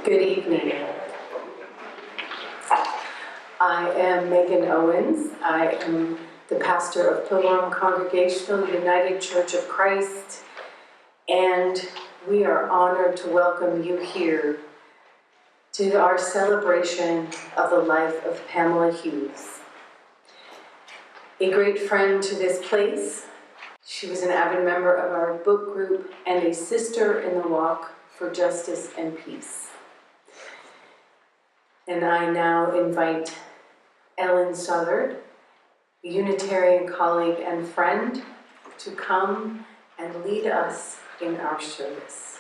Good evening. I am Megan Owens. I am the pastor of Pilgrim Congregational United Church of Christ, and we are honored to welcome you here to our celebration of the life of Pamela Hughes. A great friend to this place, she was an avid member of our book group and a sister in the walk for justice and peace. And I now invite Ellen Southard, a Unitarian colleague and friend, to come and lead us in our service.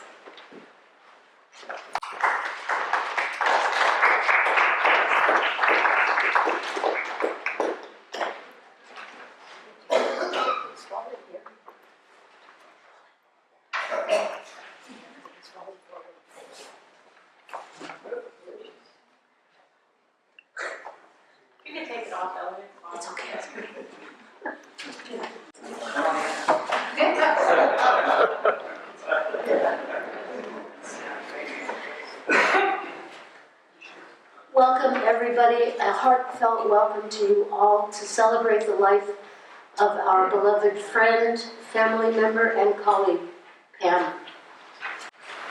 It's okay. Welcome, everybody. A heartfelt welcome to you all to celebrate the life of our beloved friend, family member, and colleague, Pam.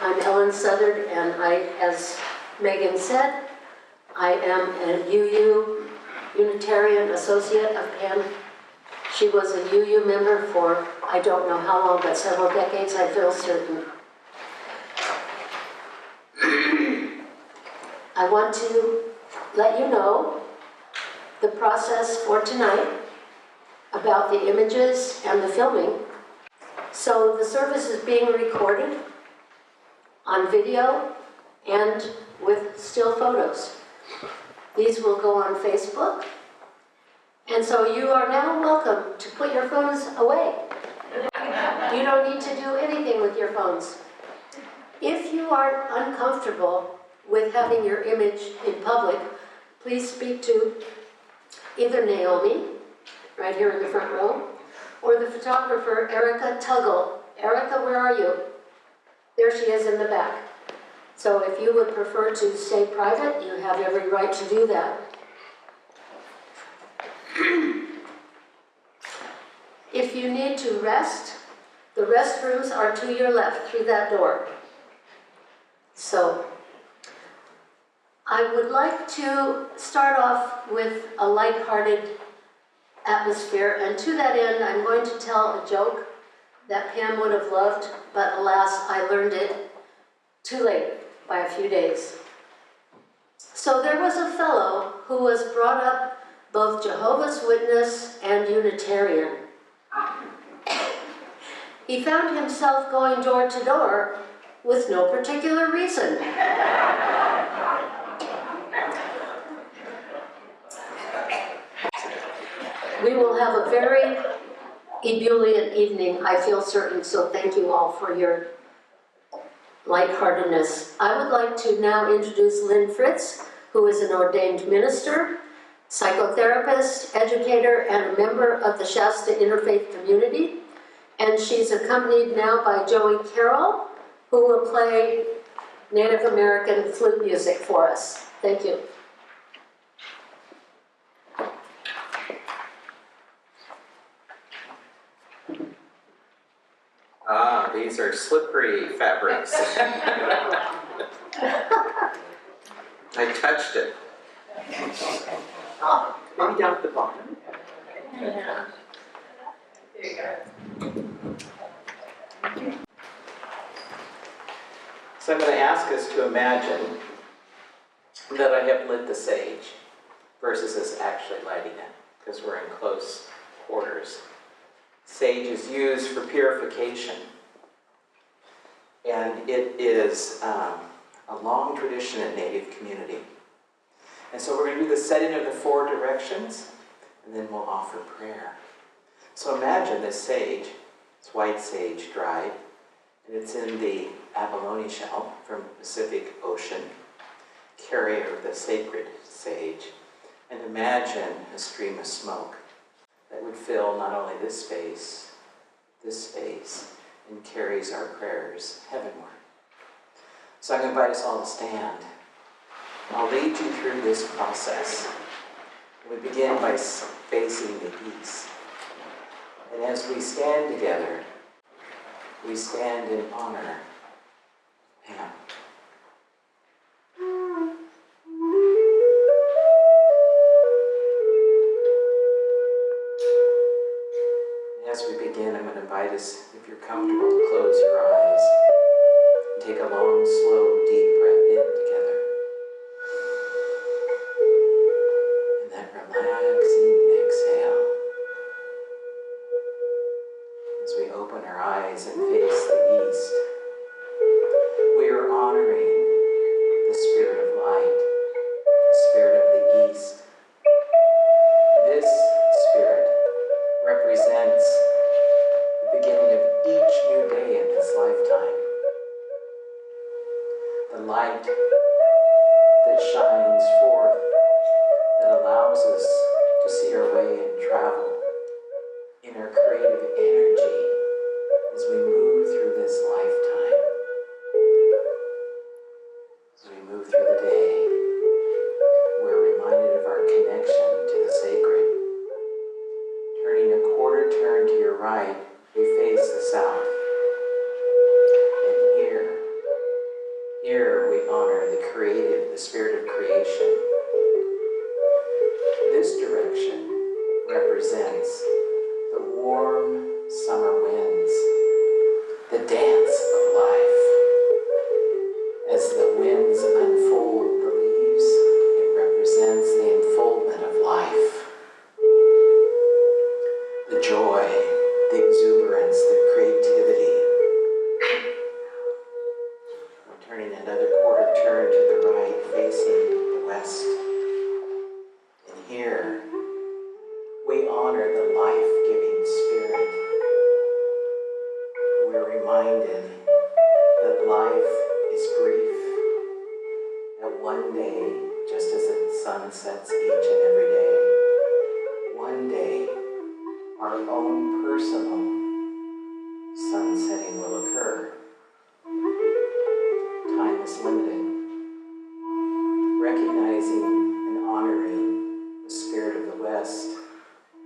I'm Ellen Southard, and as Megan said, I am a UU Unitarian Associate of Pam. She was a UU member for I don't know how long, but several decades, I feel certain. I want to let you know the process for tonight about the images and the filming. So the service is being recorded on video and with still photos. These will go on Facebook. And so you are now welcome to put your phones away. You don't need to do anything with your phones. If you are uncomfortable with having your image in public, please speak to either Naomi, right here in the front row, or the photographer, Erica Tuggle. Erica, where are you? There she is in the back. So if you would prefer to stay private, you have every right to do that. If you need to rest, the restrooms are to your left through that door. So I would like to start off with a lighthearted atmosphere, and to that end, I'm going to tell a joke that Pam would have loved, but alas, I learned it too late. by a few days. So there was a fellow who was brought up both Jehovah's Witness and Unitarian. He found himself going door to door with no particular reason. We will have a very ebullient evening, I feel certain, so thank you all for your lightheartedness. I would like to now introduce Lynn Fritz, who is an ordained minister, psychotherapist, educator, and a member of the Shasta Interfaith Community. And she's accompanied now by Joey Carroll, who will play Native American flute music for us. Thank you. Ah, these are slippery fabrics. I touched it. Oh. Maybe down at the bottom. Yeah. There you go. So I'm going to ask us to imagine that I have lit the sage versus us actually lighting it, because we're in close quarters. Sage is used for purification, and it is a long tradition in Native community. And so we're going to do the setting of the 4 directions, and then we'll offer prayer. So imagine this sage, it's white sage dried, and it's in the abalone shell from the Pacific Ocean, carrier of the sacred sage. And imagine a stream of smoke that would fill not only this space, and carries our prayers heavenward. So I'm going to invite us all to stand. I'll lead you through this process. We begin by facing the east. And as we stand together, we stand in honor of Pam. As we begin, I'm going to invite us, if you're comfortable, to close your eyes and take a long, slow, deep breath in together. And that relaxing exhale. As we open our eyes and face the east, we are honoring the spirit of light, the spirit of the east. This spirit represents the beginning of each new day in this lifetime. The light that shines forth, that allows us to see our way and travel in our creative energy as we move through this lifetime. As we move through the day, we're reminded of our connection to the sacred. Turning a quarter turn to your right, we face the south. And here we honor the creative, the spirit of creation. This direction represents the warm summer winds, the dance of life. As the winds unfold the leaves, it represents the unfoldment of life. The joy, the exuberance, the creativity. We're turning another quarter turn to the right, facing the west. And here, we honor the life-giving spirit. We're reminded that life is brief, that one day, just as the sun sets each and every day, one day, our own personal sunsetting will occur. Time is limited. Recognizing and honoring the spirit of the West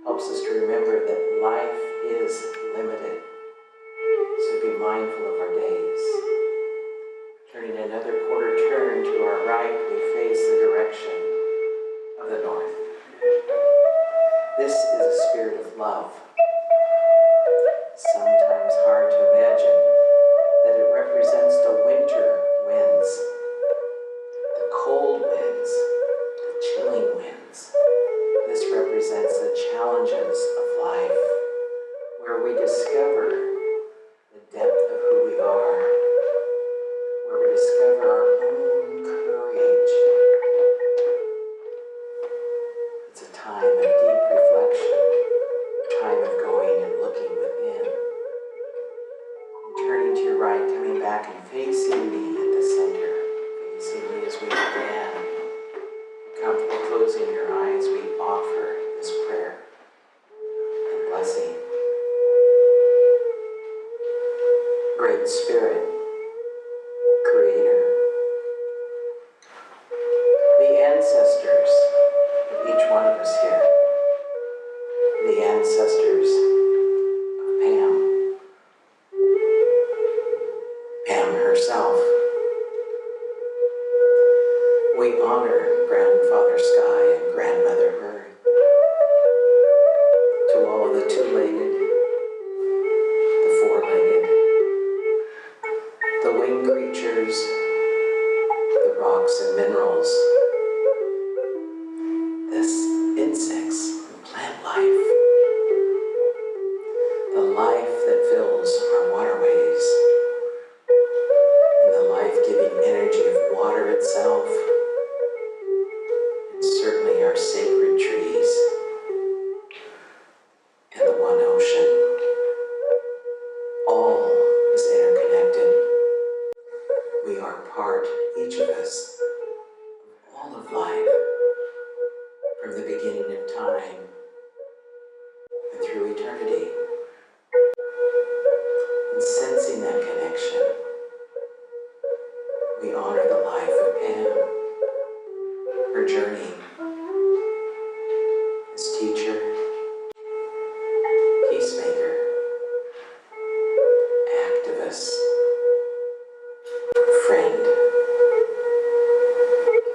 helps us to remember that life is limited. So be mindful of our days. Turning another quarter turn to our right, we face the direction of the north. This is a spirit of love. Sometimes hard to imagine that it represents the winter winds gather our own courage. It's a time of deep reflection, a time of going and looking within. And turning to your right, coming back and facing me at the center, facing me as we began. Comfortably closing your eyes, we offer this prayer and blessing. Great Spirit, Creator, the ancestors of each one of us here, the ancestors of Pam herself. We honor Grandfather Sky and Grandmother Earth. To all of the two-legged, the four-legged, the winged creatures, the rocks and minerals, the insects and plant life, the life that fills our waterways, and the life-giving energy of water itself, and certainly our sacred trees, and the one ocean. All is interconnected. We are part, each of us, of all of life, from the beginning of time and through eternity. And sensing that connection, we honor the life of Pam, her journey as teacher, peacemaker, activist, friend,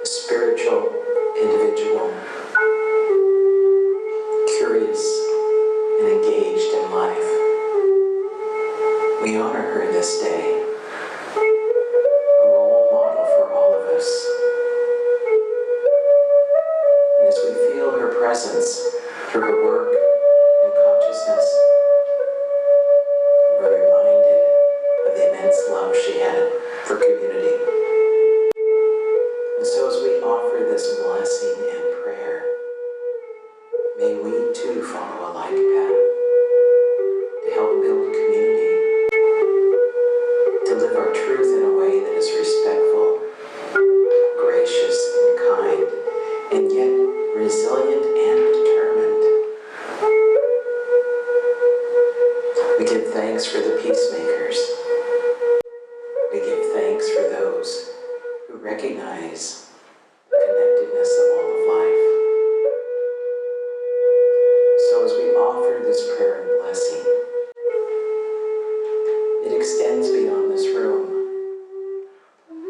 a spiritual individual, curious and engaged in life. We honor her this day, a role model for all of us. And as we feel her presence through her work and consciousness, we're reminded of the immense love she had for community. And so as we offer this blessing and prayer, may we too follow a like path to help build community, to live our truth in a way that is respectful, gracious and kind, and yet resilient and determined. We give thanks for the peacemakers. We give thanks for those who recognize the connectedness of all of life. So as we offer this prayer and blessing, it extends beyond this room,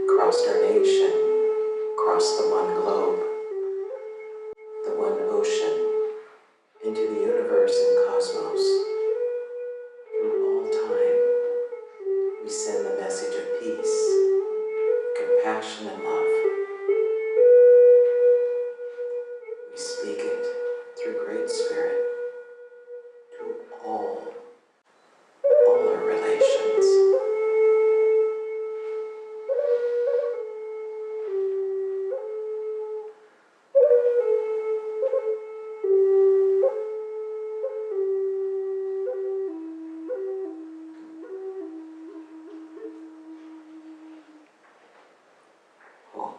across our nation, across the one globe, the one ocean, into the universe and cosmos. Through all time, we send the message of peace, compassion, and love. We speak it through Great Spirit to all our relations. Oh,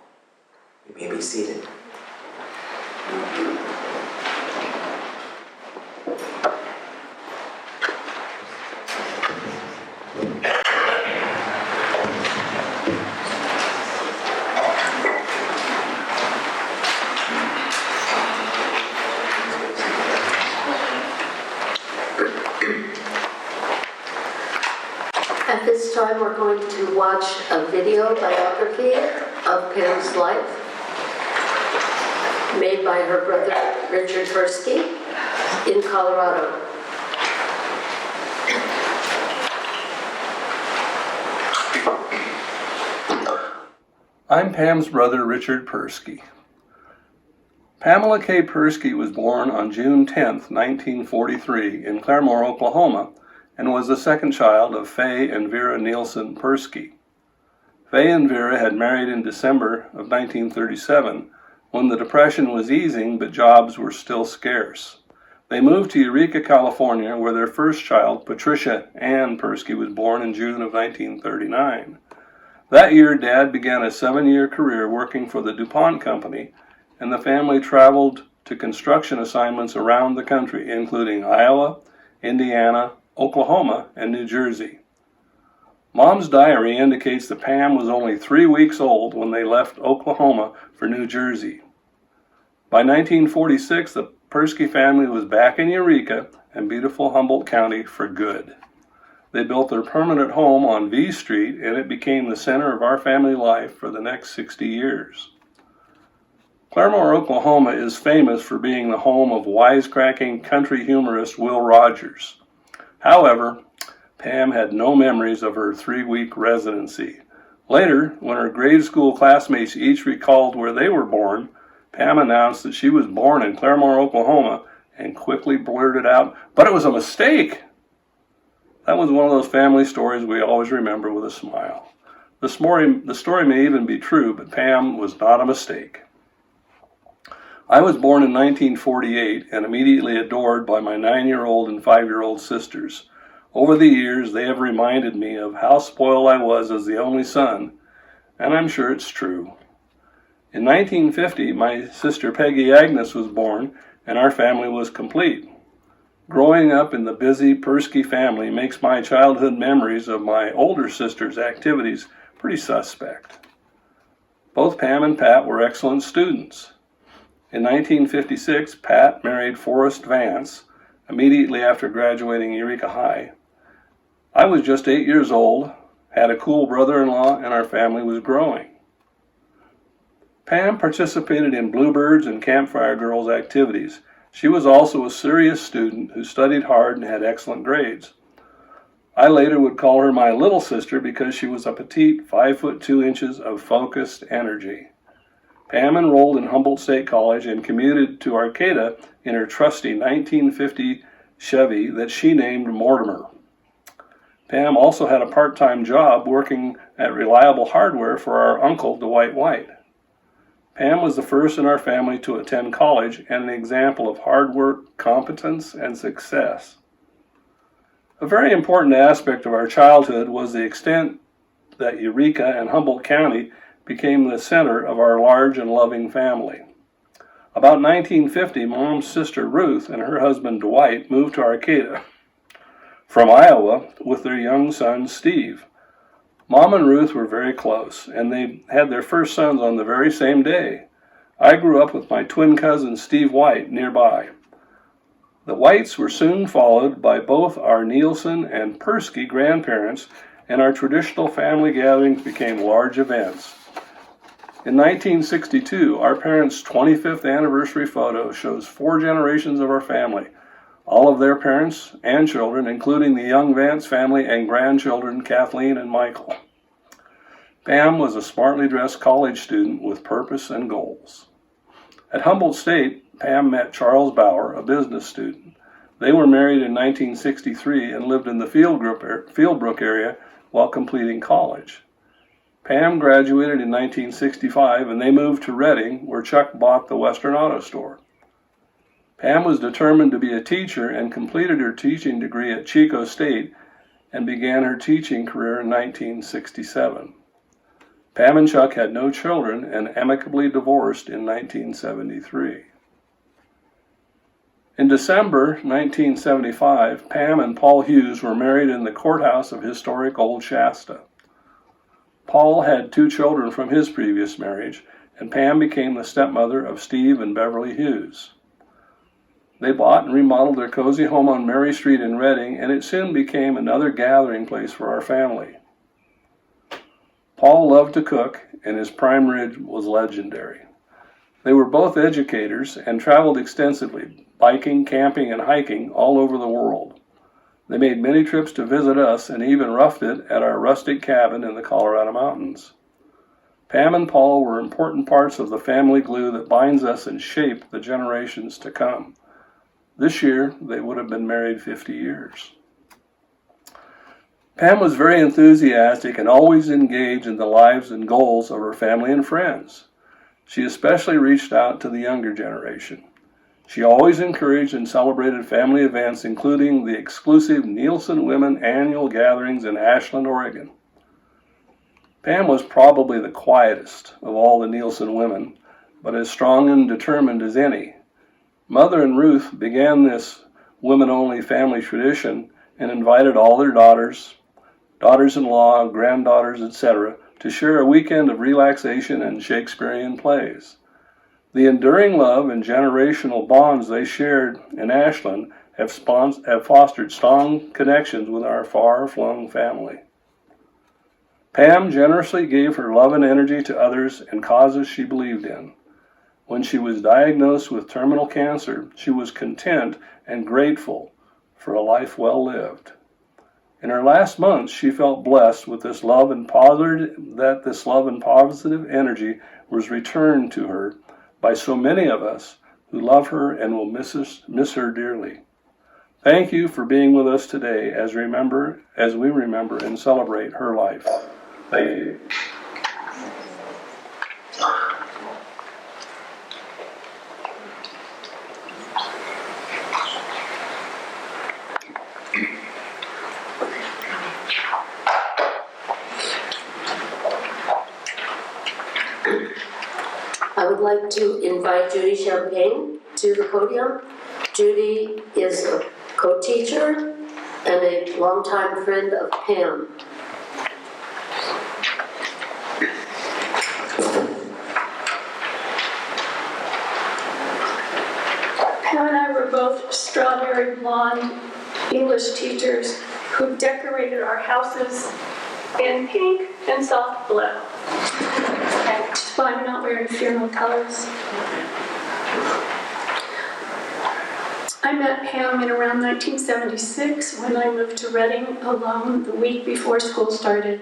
you may be seated. At this time, we're going to watch a video biography of Pam's life, made by her brother Richard Persky in Colorado. I'm Pam's brother, Richard Persky. Pamela Kay Persky was born on June 10, 1943, in Claremore, Oklahoma, and was the second child of Faye and Vera Nielsen Persky. Faye and Vera had married in December of 1937, when the Depression was easing but jobs were still scarce. They moved to Eureka, California, where their first child, Patricia Ann Persky, was born in June of 1939. That year, Dad began a 7-year career working for the DuPont Company, and the family traveled to construction assignments around the country, including Iowa, Indiana, Oklahoma, and New Jersey. Mom's diary indicates that Pam was only 3 weeks old when they left Oklahoma for New Jersey. By 1946, the Persky family was back in Eureka and beautiful Humboldt County for good. They built their permanent home on V Street, and it became the center of our family life for the next 60 years. Claremore, Oklahoma is famous for being the home of wisecracking country humorist Will Rogers. However, Pam had no memories of her 3-week residency. Later, when her grade school classmates each recalled where they were born, Pam announced that she was born in Claremore, Oklahoma, and quickly blurted out, "But it was a mistake!" That was one of those family stories we always remember with a smile. The story may even be true, but Pam was not a mistake. I was born in 1948 and immediately adored by my 9-year-old and 5-year-old sisters. Over the years, they have reminded me of how spoiled I was as the only son, and I'm sure it's true. In 1950, my sister Peggy Agnes was born, and our family was complete. Growing up in the busy Persky family makes my childhood memories of my older sister's activities pretty suspect. Both Pam and Pat were excellent students. In 1956, Pat married Forrest Vance immediately after graduating Eureka High. I was just 8 years old, had a cool brother-in-law, and our family was growing. Pam participated in Bluebirds and Campfire Girls activities. She was also a serious student who studied hard and had excellent grades. I later would call her my little sister because she was a petite 5'2" of focused energy. Pam enrolled in Humboldt State College and commuted to Arcata in her trusty 1950 Chevy that she named Mortimer. Pam also had a part-time job working at Reliable Hardware for our uncle, Dwight White. Pam was the first in our family to attend college and an example of hard work, competence, and success. A very important aspect of our childhood was the extent that Eureka and Humboldt County became the center of our large and loving family. About 1950, Mom's sister Ruth and her husband Dwight moved to Arcata from Iowa with their young son Steve. Mom and Ruth were very close, and they had their first sons on the very same day. I grew up with my twin cousin Steve White nearby. The Whites were soon followed by both our Nielsen and Persky grandparents, and our traditional family gatherings became large events. In 1962, our parents' 25th anniversary photo shows 4 generations of our family, all of their parents and children, including the young Vance family and grandchildren Kathleen and Michael. Pam was a smartly dressed college student with purpose and goals. At Humboldt State, Pam met Charles Bauer, a business student. They were married in 1963 and lived in the Fieldbrook area while completing college. Pam graduated in 1965 and they moved to Reading, where Chuck bought the Western Auto Store. Pam was determined to be a teacher and completed her teaching degree at Chico State and began her teaching career in 1967. Pam and Chuck had no children and amicably divorced in 1973. In December 1975, Pam and Paul Hughes were married in the courthouse of historic Old Shasta. Paul had 2 children from his previous marriage, and Pam became the stepmother of Steve and Beverly Hughes. They bought and remodeled their cozy home on Mary Street in Reading, and it soon became another gathering place for our family. Paul loved to cook, and his prime rib was legendary. They were both educators and traveled extensively, biking, camping, and hiking all over the world. They made many trips to visit us and even roughed it at our rustic cabin in the Colorado Mountains. Pam and Paul were important parts of the family glue that binds us and shaped the generations to come. This year, they would have been married 50 years. Pam was very enthusiastic and always engaged in the lives and goals of her family and friends. She especially reached out to the younger generation. She always encouraged and celebrated family events, including the exclusive Nielsen Women Annual Gatherings in Ashland, Oregon. Pam was probably the quietest of all the Nielsen women, but as strong and determined as any. Mother and Ruth began this women-only family tradition and invited all their daughters, daughters-in-law, granddaughters, etc., to share a weekend of relaxation and Shakespearean plays. The enduring love and generational bonds they shared in Ashland have fostered strong connections with our far-flung family. Pam generously gave her love and energy to others and causes she believed in. When she was diagnosed with terminal cancer, she was content and grateful for a life well lived. In her last months, she felt blessed with this love and positive energy was returned to her by so many of us who love her and will miss her dearly. Thank you for being with us today as we remember and celebrate her life. Thank you. I would like to invite Judy Champagne to the podium. Judy is a co-teacher and a longtime friend of Pam. Pam and I were both strawberry blonde English teachers who decorated our houses in pink and soft blue. Which is why I'm not wearing funeral colors. I met Pam in around 1976 when I moved to Reading alone the week before school started.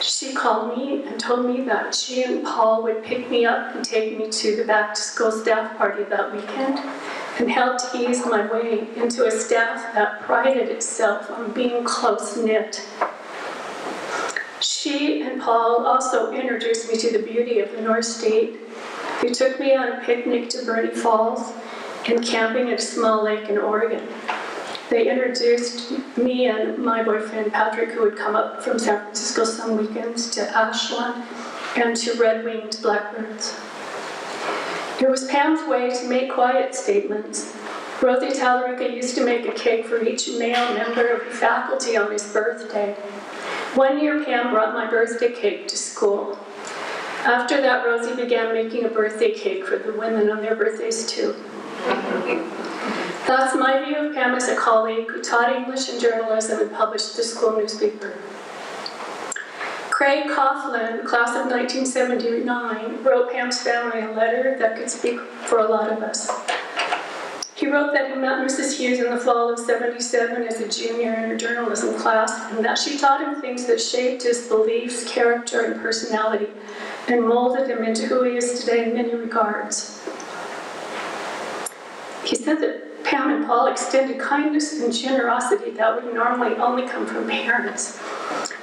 She called me and told me that she and Paul would pick me up and take me to the back-to-school staff party that weekend and helped ease my way into a staff that prided itself on being close-knit. She and Paul also introduced me to the beauty of the North State. They took me on a picnic to Bernie Falls and camping at a small lake in Oregon. They introduced me and my boyfriend Patrick, who would come up from San Francisco some weekends, to Ashland and to red-winged blackbirds. It was Pam's way to make quiet statements. Rosie Talarica used to make a cake for each male member of the faculty on his birthday. One year, Pam brought my birthday cake to school. After that, Rosie began making a birthday cake for the women on their birthdays too. That's my view of Pam as a colleague who taught English and journalism and published the school newspaper. Craig Coughlin, class of 1979, wrote Pam's family a letter that could speak for a lot of us. He wrote that he met Mrs. Hughes in the fall of '77 as a junior in her journalism class, and that she taught him things that shaped his beliefs, character, and personality, and molded him into who he is today in many regards. He said that Pam and Paul extended kindness and generosity that would normally only come from parents.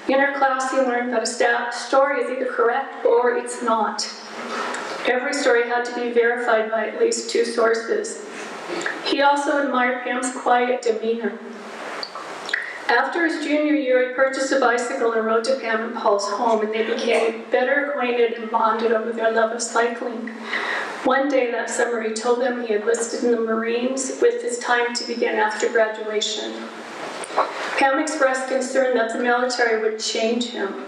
In her class, he learned that a story is either correct or it's not. Every story had to be verified by at least 2 sources. He also admired Pam's quiet demeanor. After his junior year, he purchased a bicycle and rode to Pam and Paul's home, and they became better acquainted and bonded over their love of cycling. One day that summer, he told them he had enlisted in the Marines with his time to begin after graduation. Pam expressed concern that the military would change him.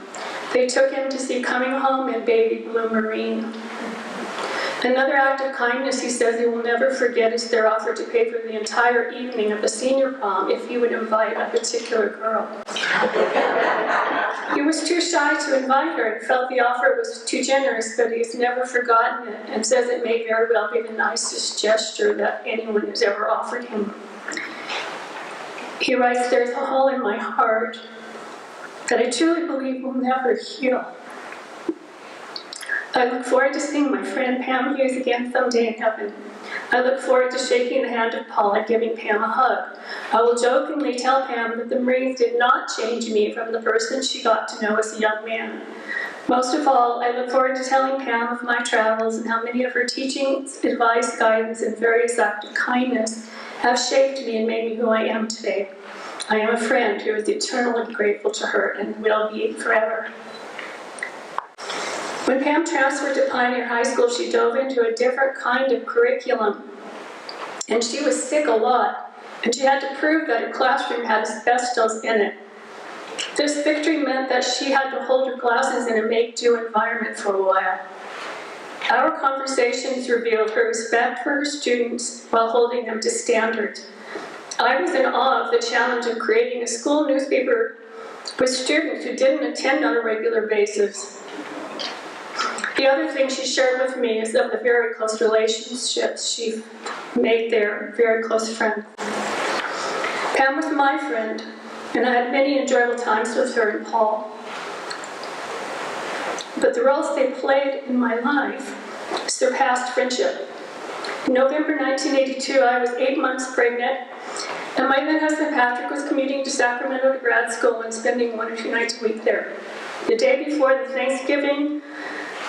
They took him to see Coming Home and Baby Blue Marine. Another act of kindness he says he will never forget is their offer to pay for the entire evening of the senior prom if he would invite a particular girl. He was too shy to invite her and felt the offer was too generous, but he's never forgotten it and says it may very well be the nicest gesture that anyone has ever offered him. He writes, "There's a hole in my heart that I truly believe will never heal. I look forward to seeing my friend Pam Hughes again someday in heaven. I look forward to shaking the hand of Paul and giving Pam a hug. I will jokingly tell Pam that the Marines did not change me from the person she got to know as a young man. Most of all, I look forward to telling Pam of my travels and how many of her teachings, advice, guidance, and various acts of kindness have shaped me and made me who I am today. I am a friend who is eternally grateful to her and will be forever. When Pam transferred to Pioneer High School, she dove into a different kind of curriculum. And she was sick a lot, and she had to prove that her classroom had asbestos in it. This victory meant that she had to hold her classes in a make-do environment for a while. Our conversations revealed her respect for her students while holding them to standard. I was in awe of the challenge of creating a school newspaper with students who didn't attend on a regular basis. The other thing she shared with me is of the very close relationships she made there, very close friends. Pam was my friend, and I had many enjoyable times with her and Paul. But the roles they played in my life surpassed friendship. In November 1982, I was 8 months pregnant, and my then husband Patrick was commuting to Sacramento to grad school and spending 1 or 2 nights a week there. The day before the Thanksgiving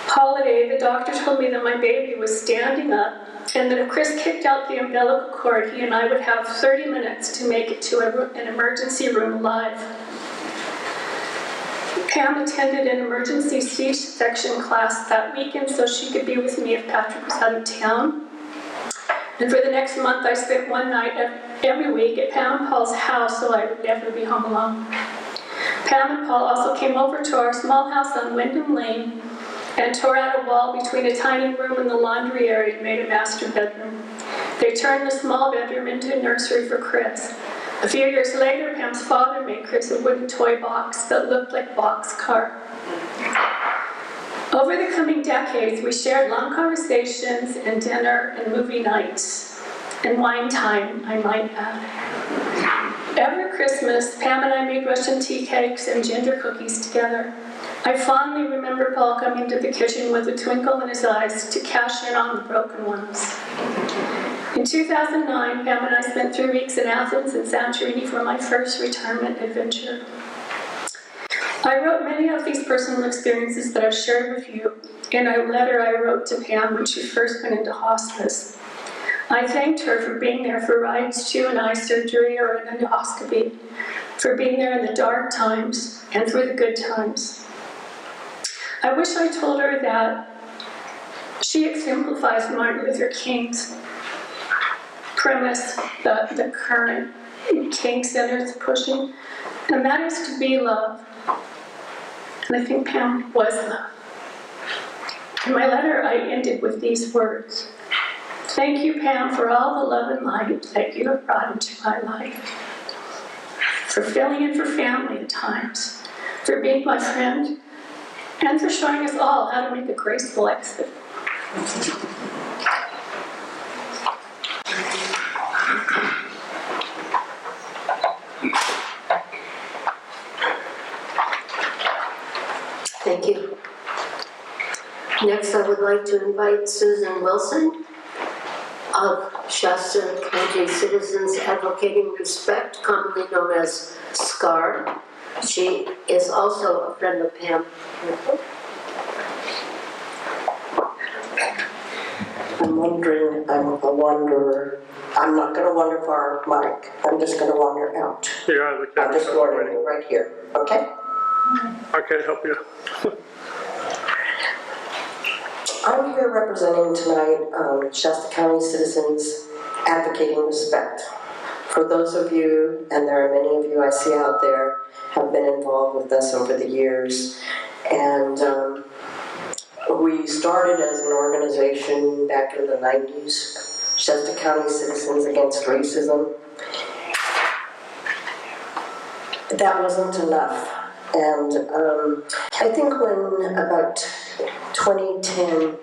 holiday, the doctor told me that my baby was standing up and that if Chris kicked out the umbilical cord, he and I would have 30 minutes to make it to an emergency room alive. Pam attended an emergency C-section class that weekend so she could be with me if Patrick was out of town. And for the next month, I spent one night every week at Pam and Paul's house so I would never be home alone. Pam and Paul also came over to our small house on Wyndham Lane and tore out a wall between a tiny room and the laundry area and made a master bedroom. They turned the small bedroom into a nursery for Chris. A few years later, Pam's father made Chris a wooden toy box that looked like a boxcar. Over the coming decades, we shared long conversations and dinner and movie nights, and wine time, I might add. Every Christmas, Pam and I made Russian tea cakes and ginger cookies together. I fondly remember Paul coming to the kitchen with a twinkle in his eyes to cash in on the broken ones. In 2009, Pam and I spent 3 weeks in Athens and Santorini for my first retirement adventure. I wrote many of these personal experiences that I've shared with you in a letter I wrote to Pam when she first went into hospice. I thanked her for being there for rides to an eye surgery or an endoscopy, for being there in the dark times and through the good times. I wish I told her that she exemplifies Martin Luther King's premise that the current King Center is pushing, and that is to be love. And I think Pam was love. In my letter, I ended with these words. Thank you, Pam, for all the love and light that you have brought into my life, for filling in for family at times, for being my friend, and for showing us all how to make a graceful exit. Thank you. Next, I would like to invite Susan Wilson of Shasta County Citizens Advocating Respect, commonly known as SCAR. She is also a friend of Pam. I'm wondering, I'm a wanderer. I'm not going to wander far, Mike. I'm just going to wander out. You're out of the I'm just wandering right here, okay? I can't help you. I'm here representing tonight Shasta County Citizens Advocating Respect. For those of you, and there are many of you I see out there, have been involved with us over the years. And we started as an organization back in the 90s, Shasta County Citizens Against Racism. That wasn't enough. And I think when about 2010,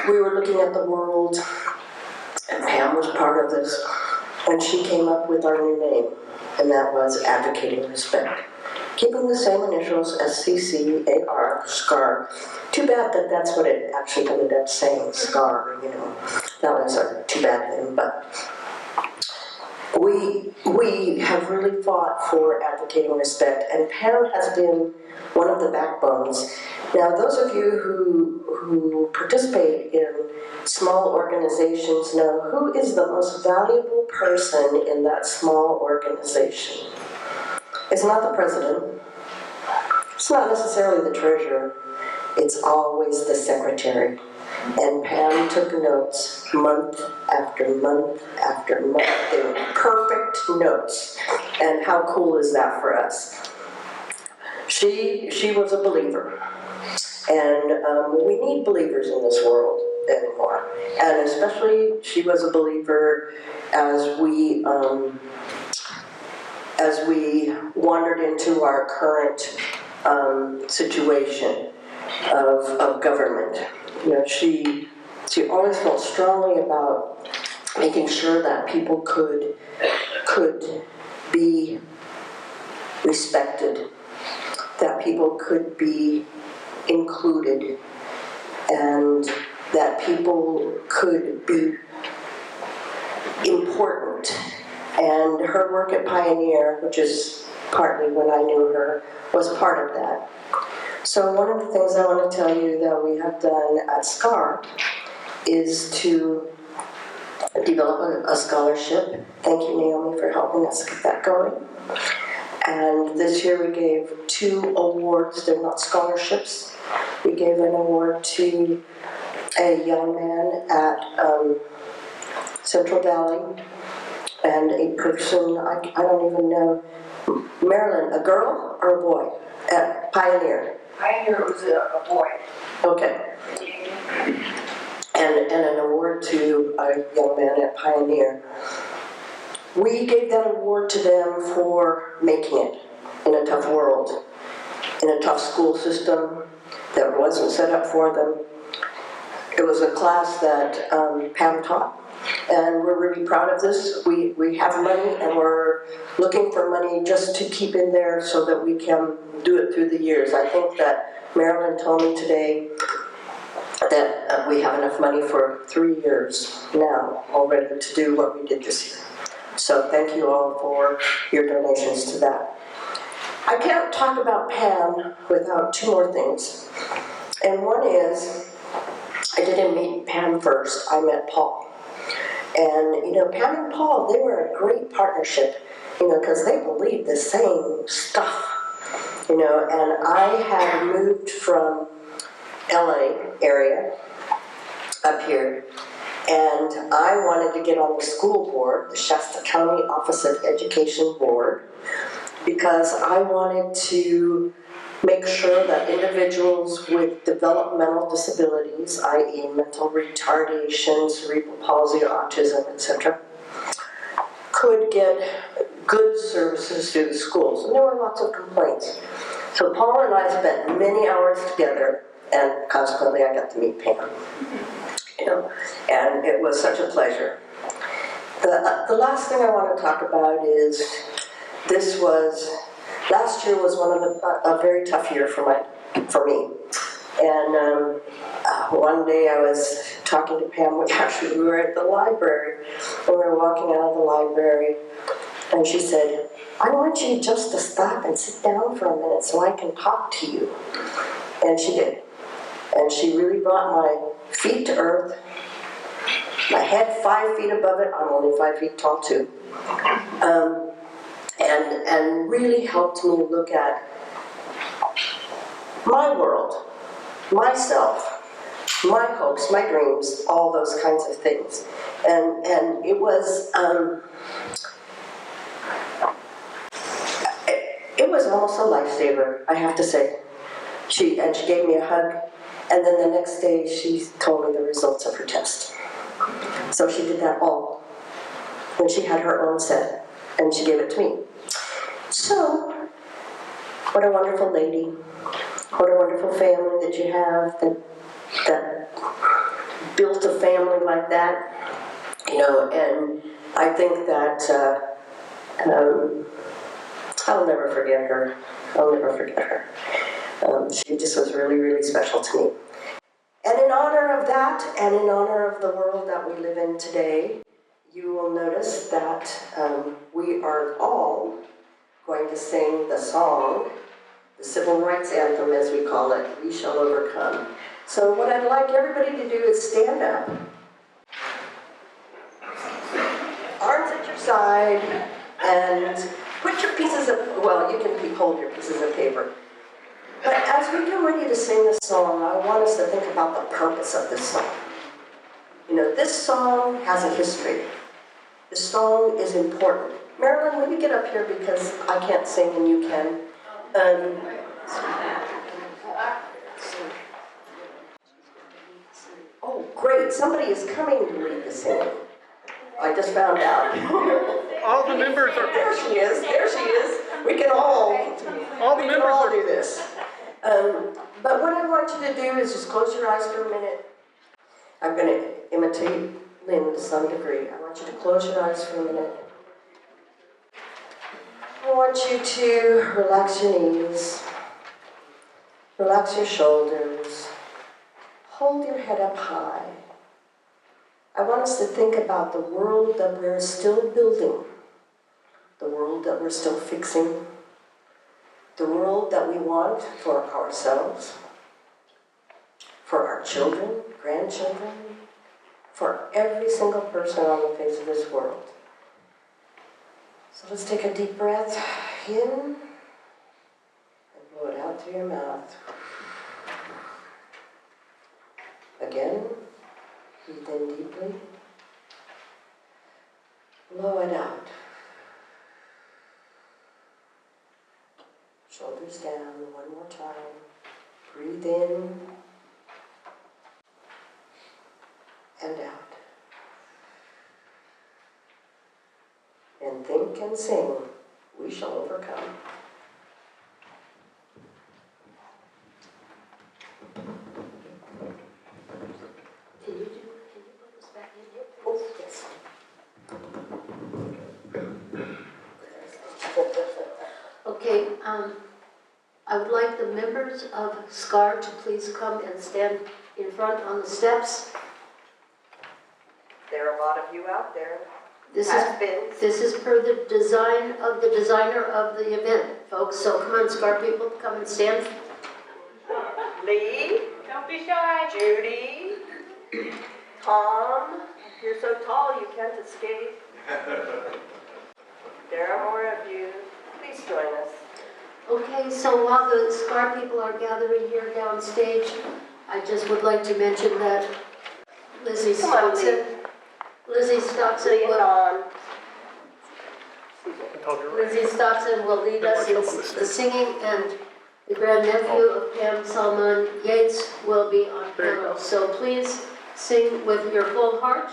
we were looking at the world, and Pam was part of this, and she came up with our new name, and that was Advocating Respect. keeping the same initials as CCAR, SCAR. Too bad that that's what it actually ended up saying, SCAR, you know. That was a too bad thing, but we have really fought for advocating respect, and Pam has been one of the backbones. Now, those of you who participate in small organizations know who is the most valuable person in that small organization. It's not the president. It's not necessarily the treasurer. It's always the secretary. And Pam took notes month after month after month. They were perfect notes. And how cool is that for us? She was a believer. And we need believers in this world anymore. And especially she was a believer as we wandered into our current situation of government. You know, she always felt strongly about making sure that people could be respected, that people could be included, and that people could be important. And her work at Pioneer, which is partly when I knew her, was part of that. So one of the things I want to tell you that we have done at SCAR is to develop a scholarship. Thank you, Naomi, for helping us get that going. And this year we gave 2 awards. They're not scholarships. We gave an award to a young man at Central Valley, and a person, I don't even know, Marilyn, a girl or a boy at Pioneer? Pioneer was a boy. Okay. And an award to a young man at Pioneer. We gave that award to them for making it in a tough world, in a tough school system that wasn't set up for them. It was a class that Pam taught, and we're really proud of this. We have money, and we're looking for money just to keep in there so that we can do it through the years. I think that Marilyn told me today that we have enough money for 3 years now already to do what we did this year. So thank you all for your donations to that. I can't talk about Pam without 2 more things. And one is, I didn't meet Pam first, I met Paul. And, you know, Pam and Paul, they were a great partnership, you know, because they believed the same stuff, you know. And I had moved from LA area up here, and I wanted to get on the school board, the Shasta County Office of Education Board, because I wanted to make sure that individuals with developmental disabilities, i.e. mental retardation, cerebral palsy, autism, etc., could get good services through the schools. And there were lots of complaints. So Paul and I spent many hours together, and consequently I got to meet Pam. You know, and it was such a pleasure. The last thing I want to talk about is last year was a very tough year for me. And one day I was talking to Pam. We were at the library, and we were walking out of the library, and she said, "I want you just to stop and sit down for a minute so I can talk to you." And she did. And she really brought my feet to earth, my head 5 feet above it. I'm only 5 feet tall too. And really helped me look at my world, myself, my hopes, my dreams, all those kinds of things. And it was almost a lifesaver, I have to say. She gave me a hug, and then the next day she told me the results of her test. So she did that all when she had her own set, and she gave it to me. So, what a wonderful lady. What a wonderful family that you have that built a family like that. You know, and I think that I'll never forget her. I'll never forget her. She just was really, really special to me. And in honor of that, and in honor of the world that we live in today, you will notice that we are all going to sing the song, the civil rights anthem as we call it, We Shall Overcome. So what I'd like everybody to do is stand up, arms at your side, and put your pieces of, well, you can hold your pieces of paper. But as we get ready to sing this song, I want us to think about the purpose of this song. You know, this song has a history. This song is important. Marilyn, will you get up here because I can't sing and you can. Oh, great, somebody is coming to lead the singing. I just found out. All the members are... There she is, We can all do this. But what I want you to do is just close your eyes for a minute. I'm going to imitate Lynn to some degree. I want you to close your eyes for a minute. I want you to relax your knees, relax your shoulders, hold your head up high. I want us to think about the world that we're still building, the world that we're still fixing, the world that we want for ourselves, for our children, grandchildren, for every single person on the face of this world. So let's take a deep breath in and blow it out through your mouth. Again, breathe in deeply, blow it out. Shoulders down, one more time. Breathe in and out. And think and sing, We Shall Overcome. Can you put this back in here? Oh, yes. Okay, I would like the members of SCAR to please come and stand in front on the steps. There are a lot of you out there. This is per the design of the designer of the event, folks. So come on, SCAR people, come and stand. Lee. Don't be shy. Judy. Tom. You're so tall you can't escape. There are more of you. Please join us. Okay, so while the SCAR people are gathering here downstage, I just would like to mention that Lizzie Stockton will lead us in the singing, and the grandnephew of Pam, Salman Yates, will be on piano. So please sing with your full heart.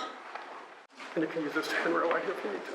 And you can use this handrail right here if you need to.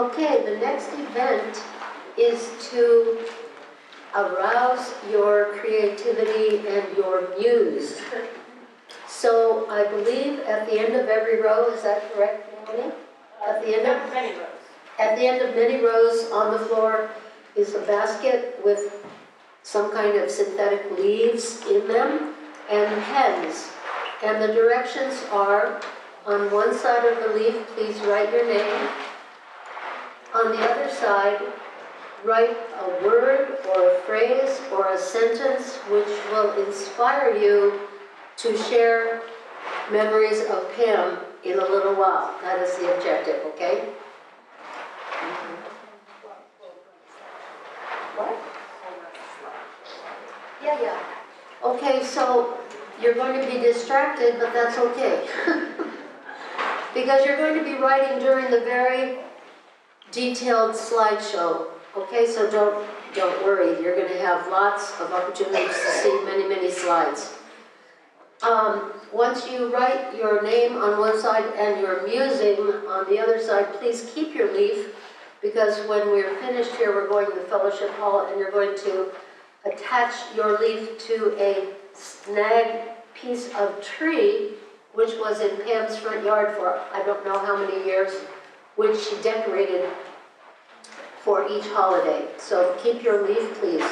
Okay, the next event is to arouse your creativity and your muse. So I believe at the end of every row, is that correct, Melanie? At the end of Many rows. At the end of many rows on the floor is a basket with some kind of synthetic leaves in them and pens. And the directions are, on one side of the leaf, please write your name. On the other side, write a word or a phrase or a sentence which will inspire you to share memories of Pam in a little while. That is the objective, okay? What? Yeah. Okay, so you're going to be distracted, but that's okay. Because you're going to be writing during the very detailed slideshow. Okay, so don't worry. You're going to have lots of opportunities to see many slides. Once you write your name on one side and your musing on the other side, please keep your leaf, because when we're finished here, we're going to the fellowship hall and you're going to attach your leaf to a snag piece of tree, which was in Pam's front yard for I don't know how many years, which she decorated for each holiday. So keep your leaf, please.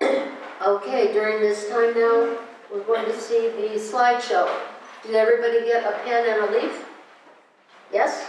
Okay, during this time now, we're going to see the slideshow. Did everybody get a pen and a leaf? Yes?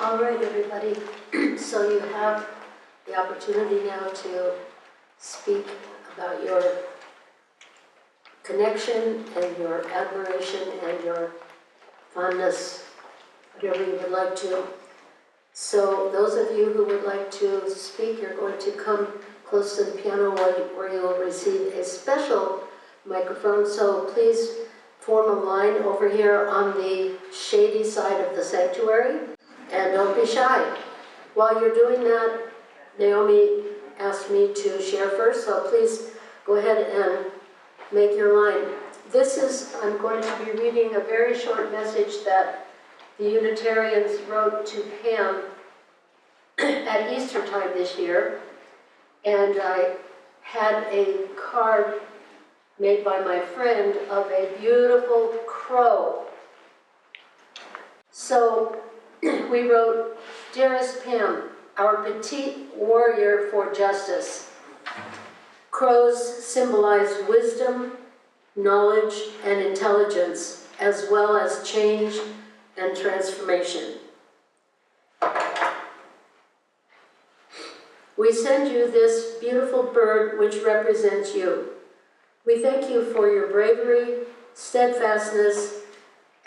All right, everybody. So you have the opportunity now to speak about your connection and your admiration and your fondness, whatever you would like to. So those of you who would like to speak, you're going to come close to the piano where you'll receive a special microphone. So please form a line over here on the shady side of the sanctuary, and don't be shy. While you're doing that, Naomi asked me to share first, so please go ahead and make your line. I'm going to be reading a very short message that the Unitarians wrote to Pam at Easter time this year, and I had a card made by my friend of a beautiful crow. So we wrote, "Dearest Pam, our petite warrior for justice. Crows symbolize wisdom, knowledge, and intelligence, as well as change and transformation. We send you this beautiful bird which represents you. We thank you for your bravery, steadfastness,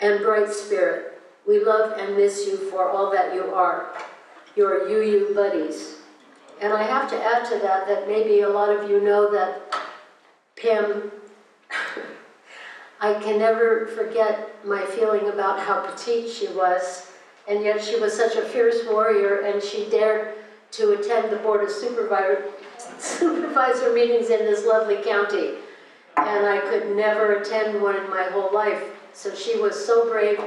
and bright spirit. We love and miss you for all that you are, your UU buddies." And I have to add to that maybe a lot of you know that Pam, I can never forget my feeling about how petite she was, and yet she was such a fierce warrior, and she dared to attend the Board of Supervisor meetings in this lovely county. And I could never attend one in my whole life. So she was so brave,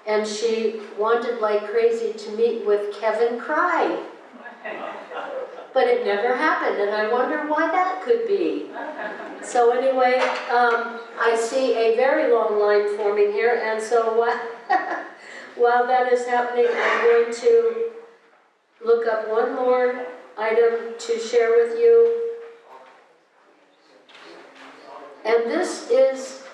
and she wanted like crazy to meet with Kevin Cry. But it never happened, and I wonder why that could be. So anyway, I see a very long line forming here, and so while that is happening, I'm going to look up one more item to share with you. And this is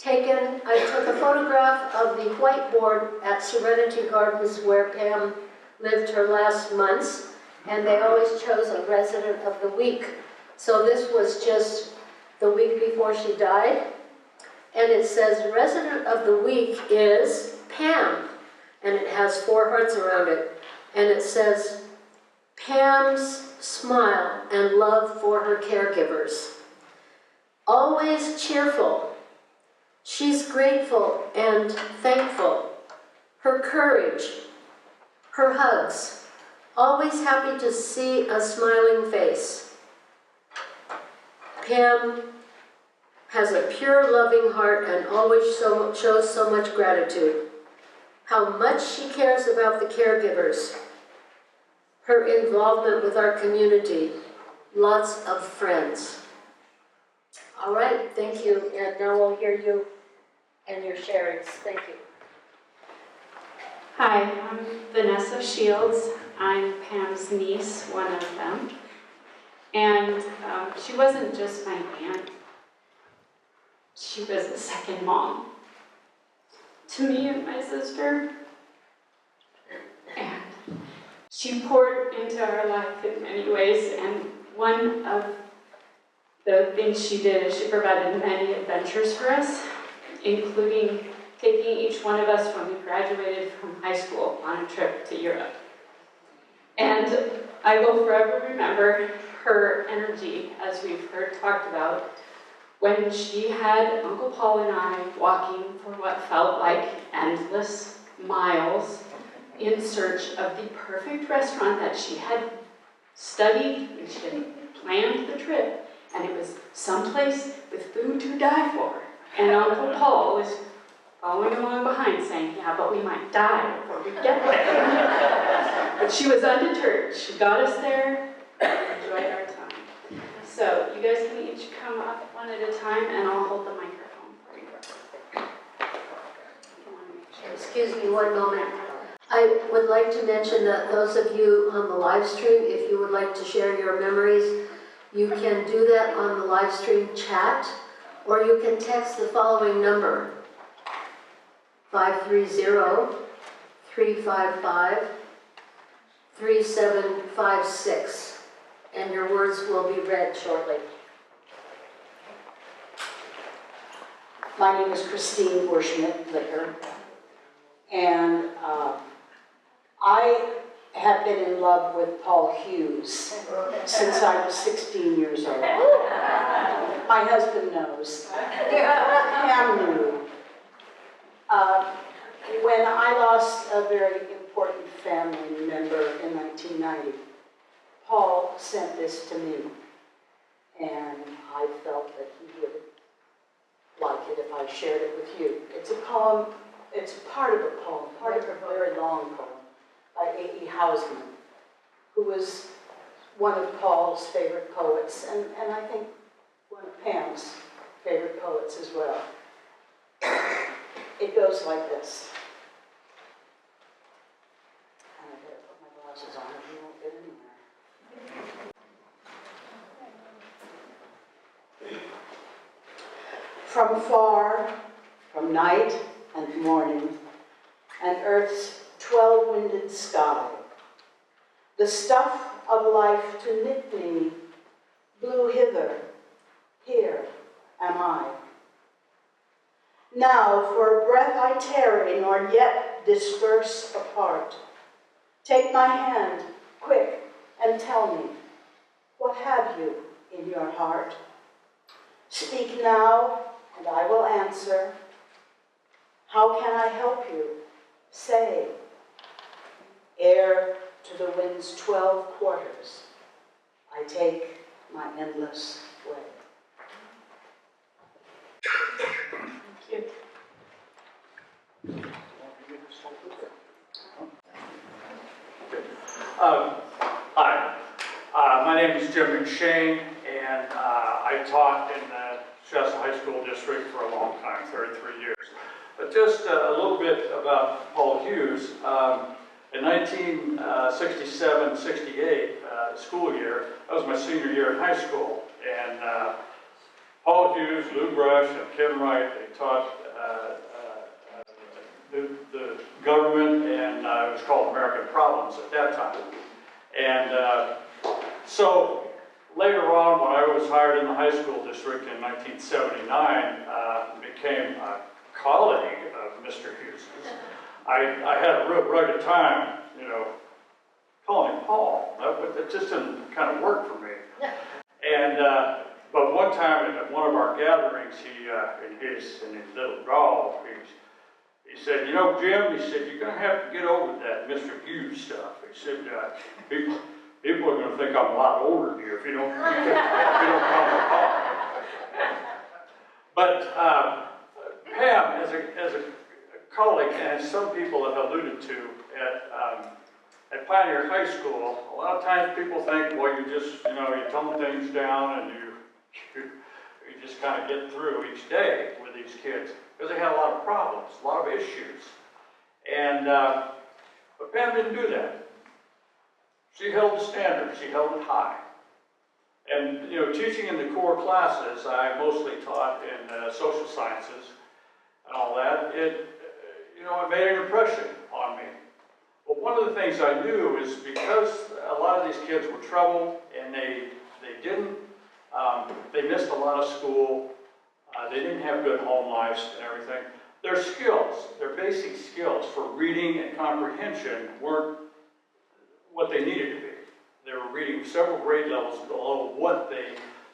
I took a photograph of the whiteboard at Serenity Gardens where Pam lived her last months, and they always chose a resident of the week. So this was just the week before she died. And it says, resident of the week is Pam. And it has 4 hearts around it. And it says, Pam's smile and love for her caregivers. Always cheerful. She's grateful and thankful. Her courage, her hugs, always happy to see a smiling face. Pam has a pure, loving heart and always shows so much gratitude. How much she cares about the caregivers. Her involvement with our community. Lots of friends. All right, thank you. And now we'll hear you and your sharings. Thank you. Hi, I'm Vanessa Shields. I'm Pam's niece, one of them. And she wasn't just my aunt. She was a second mom to me and my sister. And she poured into our life in many ways. And one of the things she did is she provided many adventures for us, including taking each one of us when we graduated from high school on a trip to Europe. And I will forever remember her energy, as we've heard talked about, when she had Uncle Paul and I walking for what felt like endless miles in search of the perfect restaurant that she had studied and she had planned the trip, and it was someplace with food to die for. And Uncle Paul was following along behind saying, yeah, but we might die before we get there. But she was undeterred. She got us there and enjoyed our time. So you guys can each come up one at a time, and I'll hold the microphone for you. Excuse me one moment. I would like to mention that those of you on the live stream, if you would like to share your memories, you can do that on the live stream chat, or you can text the following number, 530-355-8885. 3756, and your words will be read shortly. My name is Christine Bushmidt-Licker, and I have been in love with Paul Hughes since I was 16 years old. My husband knows. Pam knew. When I lost a very important family member in 1990, Paul sent this to me, and I felt that he would like it if I shared it with you. It's a poem, it's part of a poem, part of a very long poem by A.E. Housman, who was one of Paul's favorite poets, and I think one of Pam's favorite poets as well. It goes like this. And I better put my glasses on or we won't get anywhere. From far, from night and morning, and earth's 12-winded sky, the stuff of life to knit me blew hither, here am I. Now for a breath I tarry, nor yet disperse apart. Take my hand, quick, and tell me, what have you in your heart? Speak now, and I will answer. How can I help you? Say. Ere to the wind's 12 quarters, I take my endless way. Thank you. Hi, my name is Jim McShane, and I taught in the Shasta High School District for a long time, 33 years. But just a little bit about Paul Hughes. In 1967-68 school year, that was my senior year in high school, and Paul Hughes, Lou Brush, and Kim Wright, they taught the government, and it was called American Problems at that time. And so later on, when I was hired in the high school district in 1979, became a colleague of Mr. Hughes. I had a real rugged time, you know, calling him Paul. That just didn't kind of work for me. And but one time at one of our gatherings, he in his little drawl, he said, you know, Jim, he said, you're going to have to get over that Mr. Hughes stuff. He said, people are going to think I'm a lot older than you if you don't call me Paul. But Pam, as a colleague, and some people have alluded to at Pioneer High School, a lot of times people think, well, you just, you know, you tone things down and you just kind of get through each day with these kids, because they had a lot of problems, a lot of issues. And, but Pam didn't do that. She held the standard, she held it high. And, you know, teaching in the core classes, I mostly taught in social sciences and all that, it made an impression on me. But one of the things I knew is because a lot of these kids were troubled and they missed a lot of school, they didn't have good home lives and everything, their skills, their basic skills for reading and comprehension weren't what they needed to be. They were reading several grade levels below what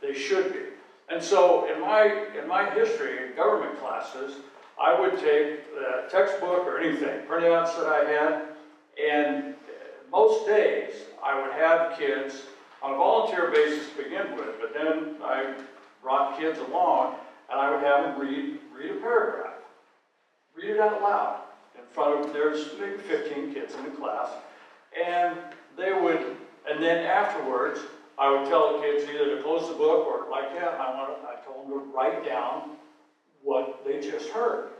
they should be. And so in my history and government classes, I would take the textbook or anything, printouts that I had, and most days I would have kids on a volunteer basis to begin with, but then I brought kids along and I would have them read a paragraph. Read it out loud in front of, there's maybe 15 kids in the class, and they would, and then afterwards, I would tell the kids either to close the book or like that, I told them to write down what they just heard.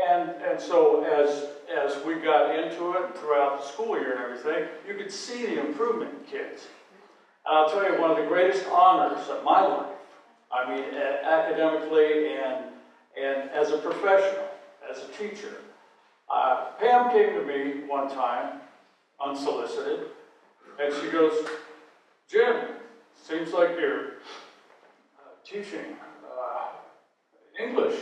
And so as we got into it throughout the school year and everything, you could see the improvement in kids. And I'll tell you, one of the greatest honors of my life, I mean, academically and as a professional, as a teacher, Pam came to me one time unsolicited. And she goes, Jim, seems like you're teaching English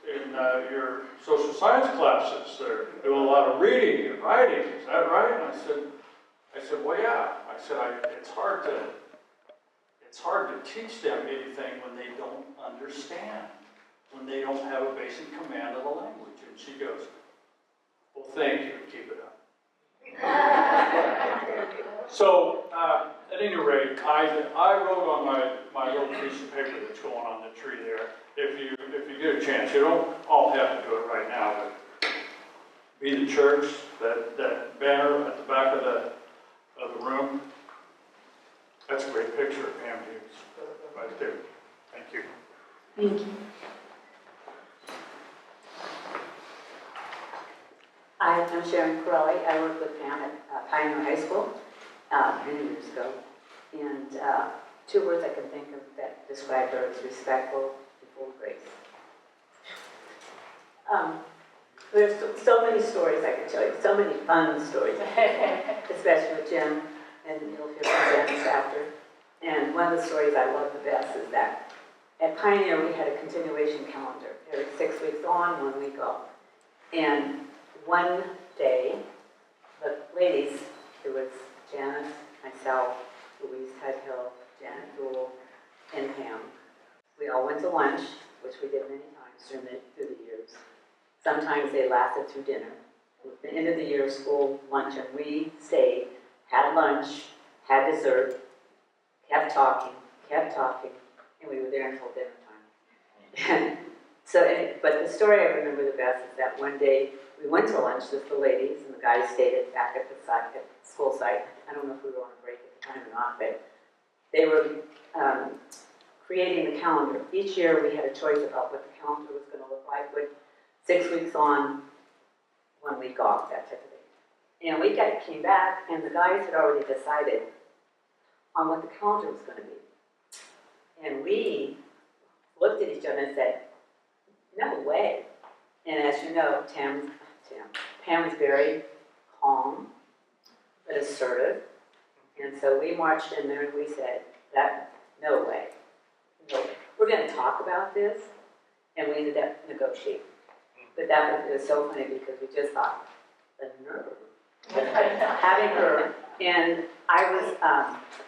in your social science classes. They're doing a lot of reading and writing. Is that right? And I said, well, yeah. I said, it's hard to teach them anything when they don't understand, when they don't have a basic command of the language. And she goes, well, thank you. Keep it up. So, at any rate, I wrote on my little piece of paper that's going on the tree there. If you get a chance, you don't all have to do it right now, but be the church, that banner at the back of the room. That's a great picture of Pam Hughes right there. Thank you. Thank you. Hi, I'm Sharon Corelli. I worked with Pam at Pioneer High School many years ago. And two words I can think of that describe her is respectful and full of grace. There's so many stories I could tell you, so many fun stories, especially with Jim, and you'll hear from Dennis after. And one of the stories I love the best is that at Pioneer we had a continuation calendar. Every 6 weeks on, 1 week off. And one day, the ladies, it was Janice, myself, Louise Headhill, Janet Gould, and Pam. We all went to lunch, which we did many times through the years. Sometimes they lasted through dinner. At the end of the year, school luncheon, we stayed, had lunch, had dessert, kept talking, and we were there until dinner time. But the story I remember the best is that one day we went to lunch with the ladies, and the guys stayed back at the school site. I don't know if we were on a break at the time or not, but they were creating the calendar. Each year we had a choice about what the calendar was going to look like, with 6 weeks on, 1 week off, that type of thing. And we came back, and the guys had already decided on what the calendar was going to be. And we looked at each other and said, no way. And as you know, Pam is very calm, but assertive. And so we marched in there and we said, no way. We're going to talk about this. And we ended up negotiating. But it was so funny because we just thought, the nerve of having her. And I was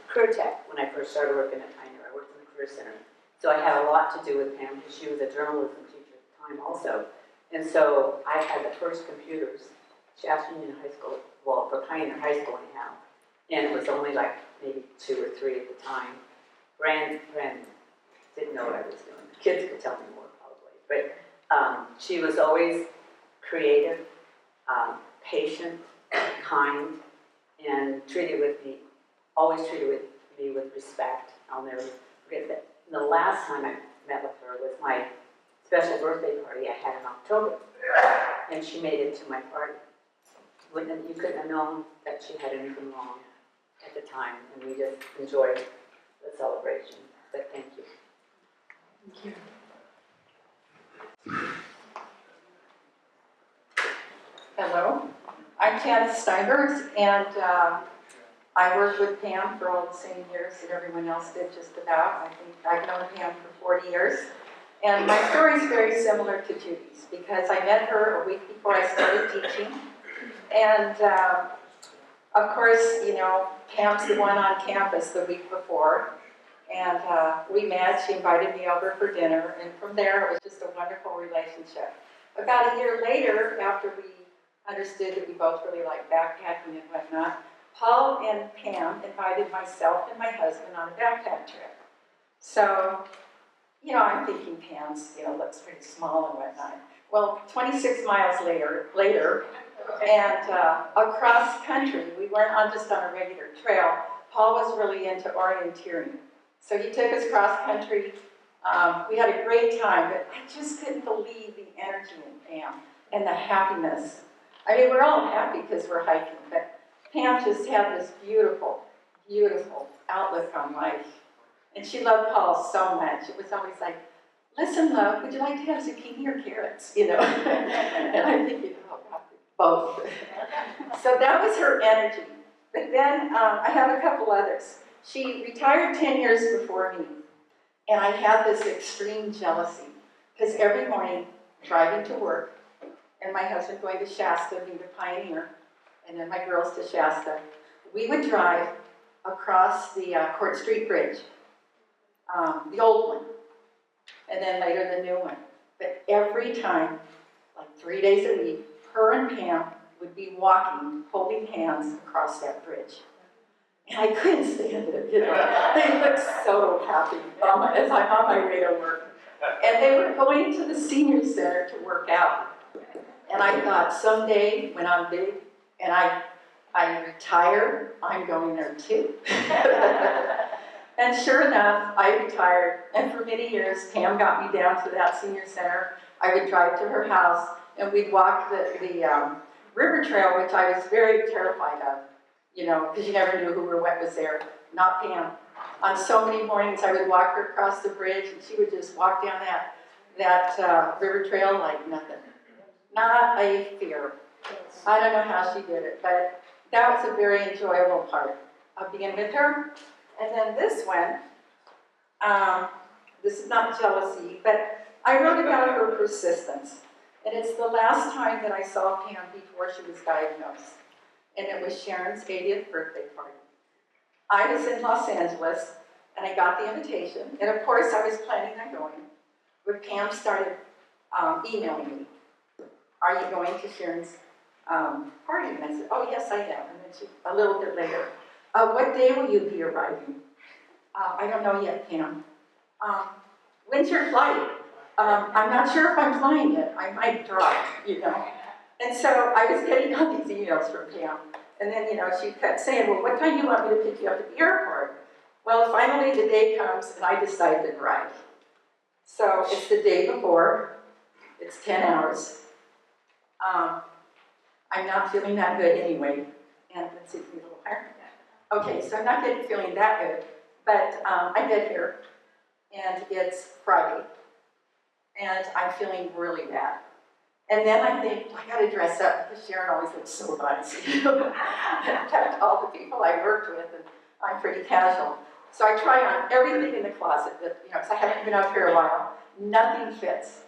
career tech when I first started working at Pioneer. I worked in the Career Center. So I had a lot to do with Pam because she was a journalism teacher at the time also. And so I had the first computers, Shasta Union High School, well, for Pioneer High School anyhow. And it was only like maybe 2 or 3 at the time. Brand didn't know what I was doing. The kids could tell me more probably. But she was always creative, patient, kind, and always treated me with respect. I'll never forget that. And the last time I met with her was my special birthday party I had in October. And she made it to my party. You couldn't have known that she had anything wrong at the time, and we just enjoyed the celebration. But thank you. Thank you. Hello, I'm Candace Steinbergs, and I worked with Pam for all the same years that everyone else did, just about. I think I've known Pam for 40 years. And my story is very similar to Judy's because I met her a week before I started teaching. And of course, you know, Pam's the one on campus the week before. And we met, she invited me over for dinner, and from there it was just a wonderful relationship. About a year later, after we understood that we both really liked backpacking and whatnot, Paul and Pam invited myself and my husband on a backpack trip. So, you know, I'm thinking Pam's, you know, looks pretty small and whatnot. Well, 26 miles later, and across country, we weren't just on a regular trail. Paul was really into orienteering. So he took us cross country. We had a great time, but I just couldn't believe the energy in Pam and the happiness. I mean, we're all happy because we're hiking, but Pam just had this beautiful, beautiful outlook on life. And she loved Paul so much. It was always like, listen, love, would you like to have zucchini or carrots? You know? And I'm thinking, oh, God, both. So that was her energy. But then I have a couple others. She retired 10 years before me, and I had this extreme jealousy, because every morning, driving to work, and my husband going to Shasta, being the Pioneer, and then my girls to Shasta, we would drive across the Court Street Bridge, the old one, and then later the new one. But every time, like 3 days a week, her and Pam would be walking, holding hands across that bridge. And I couldn't stand it, you know. They looked so happy as I'm on my way to work. And they were going to the senior center to work out. And I thought, someday when I'm big and I retire, I'm going there too. And sure enough, I retired. And for many years, Pam got me down to that senior center. I would drive to her house, and we'd walk the river trail, which I was very terrified of, you know, because you never knew who or what was there, not Pam. On so many mornings, I would walk her across the bridge, and she would just walk down that river trail like nothing. Not a fear. I don't know how she did it, but that was a very enjoyable part of being with her. And then this one, this is not jealousy, but I wrote about her persistence. And it's the last time that I saw Pam before she was diagnosed. And it was Sharon's 80th birthday party. I was in Los Angeles, and I got the invitation. And of course, I was planning on going. But Pam started emailing me. Are you going to Sharon's party? And I said, oh, yes, I am. And then she, a little bit later, what day will you be arriving? I don't know yet, Pam. When's your flight? I'm not sure if I'm flying yet. I might drive, you know. And so I was getting all these emails from Pam. And then, you know, she kept saying, well, what time do you want me to pick you up at the airport? Well, finally the day comes, and I decide to drive. So it's the day before. It's 10 hours. I'm not feeling that good anyway. And let's see if we a little higher. Okay, so I'm not feeling that good. But I get here, and it's Friday. And I'm feeling really bad. And then I think, I gotta dress up, because Sharon always looks so nice. In fact, all the people I worked with, and I'm pretty casual. So I try on everything in the closet, that, you know, because I haven't been up here a while. Nothing fits.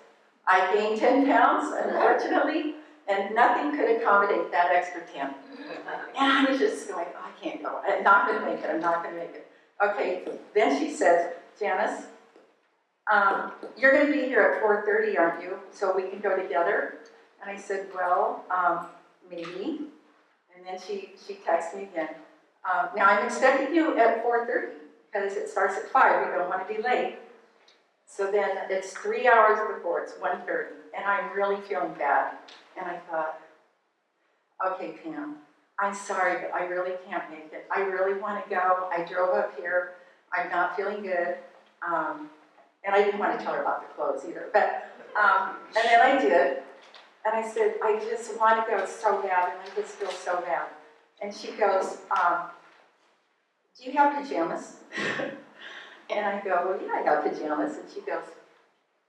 I gained 10 pounds, unfortunately, and nothing could accommodate that extra 10. And I was just going, oh, I can't go. I'm not gonna make it, I'm not gonna make it. Okay, then she says, Janice, you're going to be here at 4:30, aren't you? So we can go together. And I said, well, maybe. And then she texted me again. Now I'm expecting you at 4:30 because it starts at 5. We don't want to be late. So then it's 3 hours before. It's 1:30, and I'm really feeling bad. And I thought, okay, Pam, I'm sorry, but I really can't make it. I really want to go. I drove up here. I'm not feeling good. And I didn't want to tell her about the clothes either. But, and then I did. And I said, I just want to go so bad, and I just feel so bad. And she goes, do you have pajamas? And I go, well, yeah, I got pajamas. And she goes,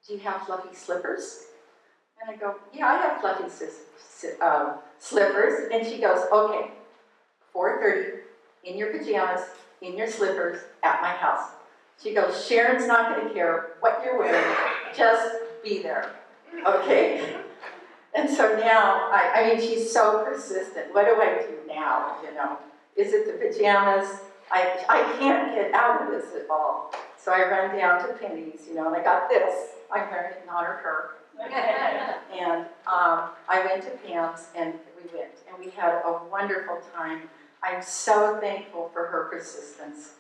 do you have fluffy slippers? And I go, yeah, I have fluffy slippers. And she goes, okay, 4:30, in your pajamas, in your slippers, at my house. She goes, Sharon's not going to care what you're wearing, just be there, okay? And so now, I mean, she's so persistent. What do I do now, you know? Is it the pajamas? I can't get out of this at all. So I run down to Penny's, you know, and I got this. I'm wearing it in honor of her. And I went to Pam's, and we went, and we had a wonderful time. I'm so thankful for her persistence.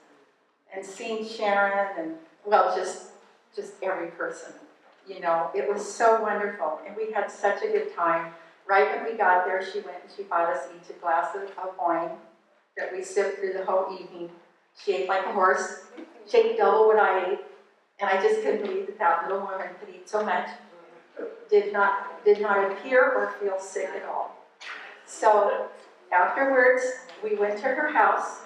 And seeing Sharon, and well, just every person, you know, it was so wonderful. And we had such a good time. Right when we got there, she went and she bought us each a glass of wine that we sipped through the whole evening. She ate like a horse. She ate double what I ate. And I just couldn't believe that that little woman could eat so much. Did not appear or feel sick at all. So afterwards, we went to her house,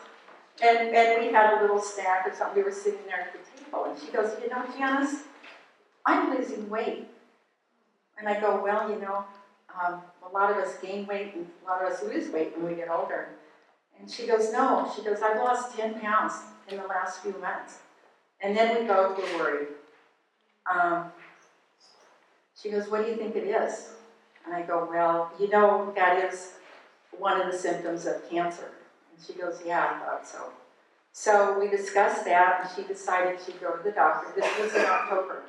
and we had a little snack or something. We were sitting there at the table, and she goes, you know, Janice, I'm losing weight. And I go, well, you know, a lot of us gain weight and a lot of us lose weight when we get older. And she goes, no. She goes, I've lost 10 pounds in the last few months. And then we both were worried. She goes, what do you think it is? And I go, well, you know, that is one of the symptoms of cancer. And she goes, yeah, I thought so. So we discussed that, and she decided she'd go to the doctor. This was in October.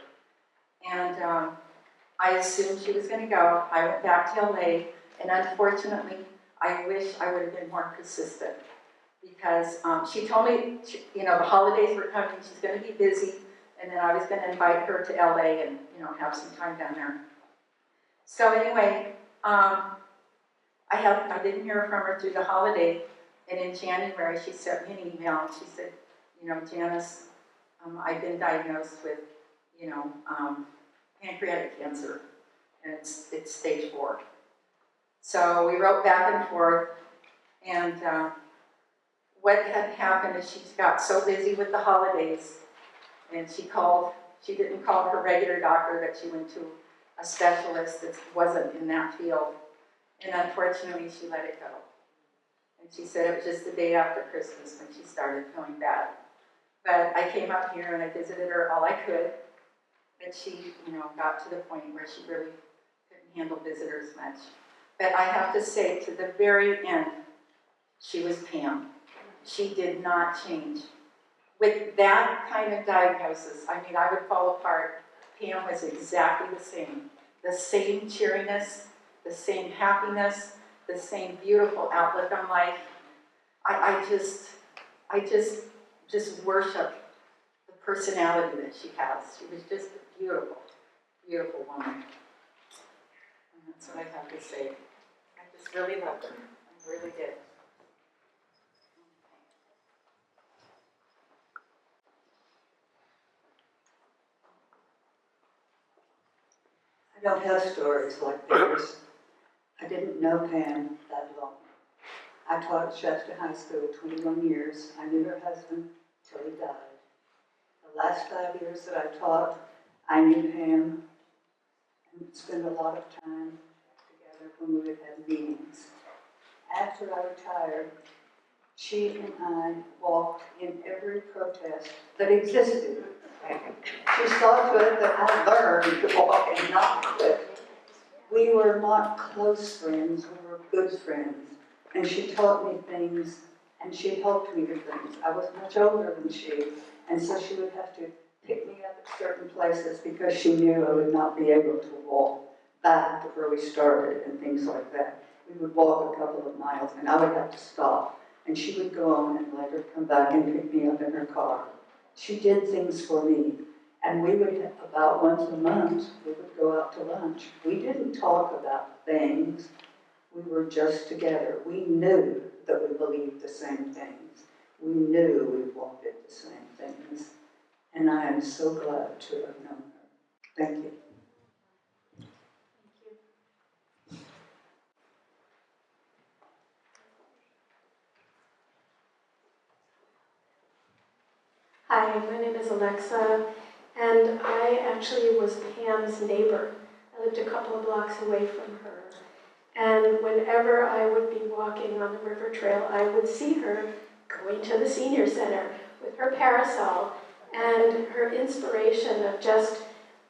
And I assumed she was going to go. I went back to LA, and unfortunately, I wish I would have been more persistent. Because she told me, you know, the holidays were coming, she's going to be busy, and then I was going to invite her to LA and, you know, have some time down there. So anyway, I didn't hear from her through the holiday, and in January she sent me an email and she said, you know, Janice, I've been diagnosed with, you know, pancreatic cancer, and it's stage 4. So we wrote back and forth, and what had happened is she got so busy with the holidays, and she didn't call her regular doctor, that she went to a specialist that wasn't in that field. And unfortunately, she let it go. And she said it was just the day after Christmas when she started feeling bad. But I came up here and I visited her all I could. But she, you know, got to the point where she really couldn't handle visitors much. But I have to say, to the very end, she was Pam. She did not change. With that kind of diagnosis, I mean, I would fall apart. Pam was exactly the same. The same cheeriness, the same happiness, the same beautiful outlook on life. I just worship the personality that she has. She was just a beautiful, beautiful woman. And that's what I have to say. I just really loved her. I really did. I don't have stories like theirs. I didn't know Pam that long. I taught at Shasta High School 21 years. I knew her husband till he died. The last 5 years that I taught, I knew Pam and spent a lot of time together when we would have meetings. After I retired, she and I walked in every protest that existed. She saw to it that I learned to walk and not quit. We were not close friends, we were good friends. And she taught me things, and she helped me with things. I was much older than she, and so she would have to pick me up at certain places because she knew I would not be able to walk back to where we started and things like that. We would walk a couple of miles, and I would have to stop. And she would go on and later come back and pick me up in her car. She did things for me. And we would, about once a month, we would go out to lunch. We didn't talk about things. We were just together. We knew that we believed the same things. We knew we wanted the same things. And I am so glad to have known her. Thank you. Hi, my name is Alexa, and I actually was Pam's neighbor. I lived a couple of blocks away from her. And whenever I would be walking on the river trail, I would see her going to the senior center with her parasol, and her inspiration of just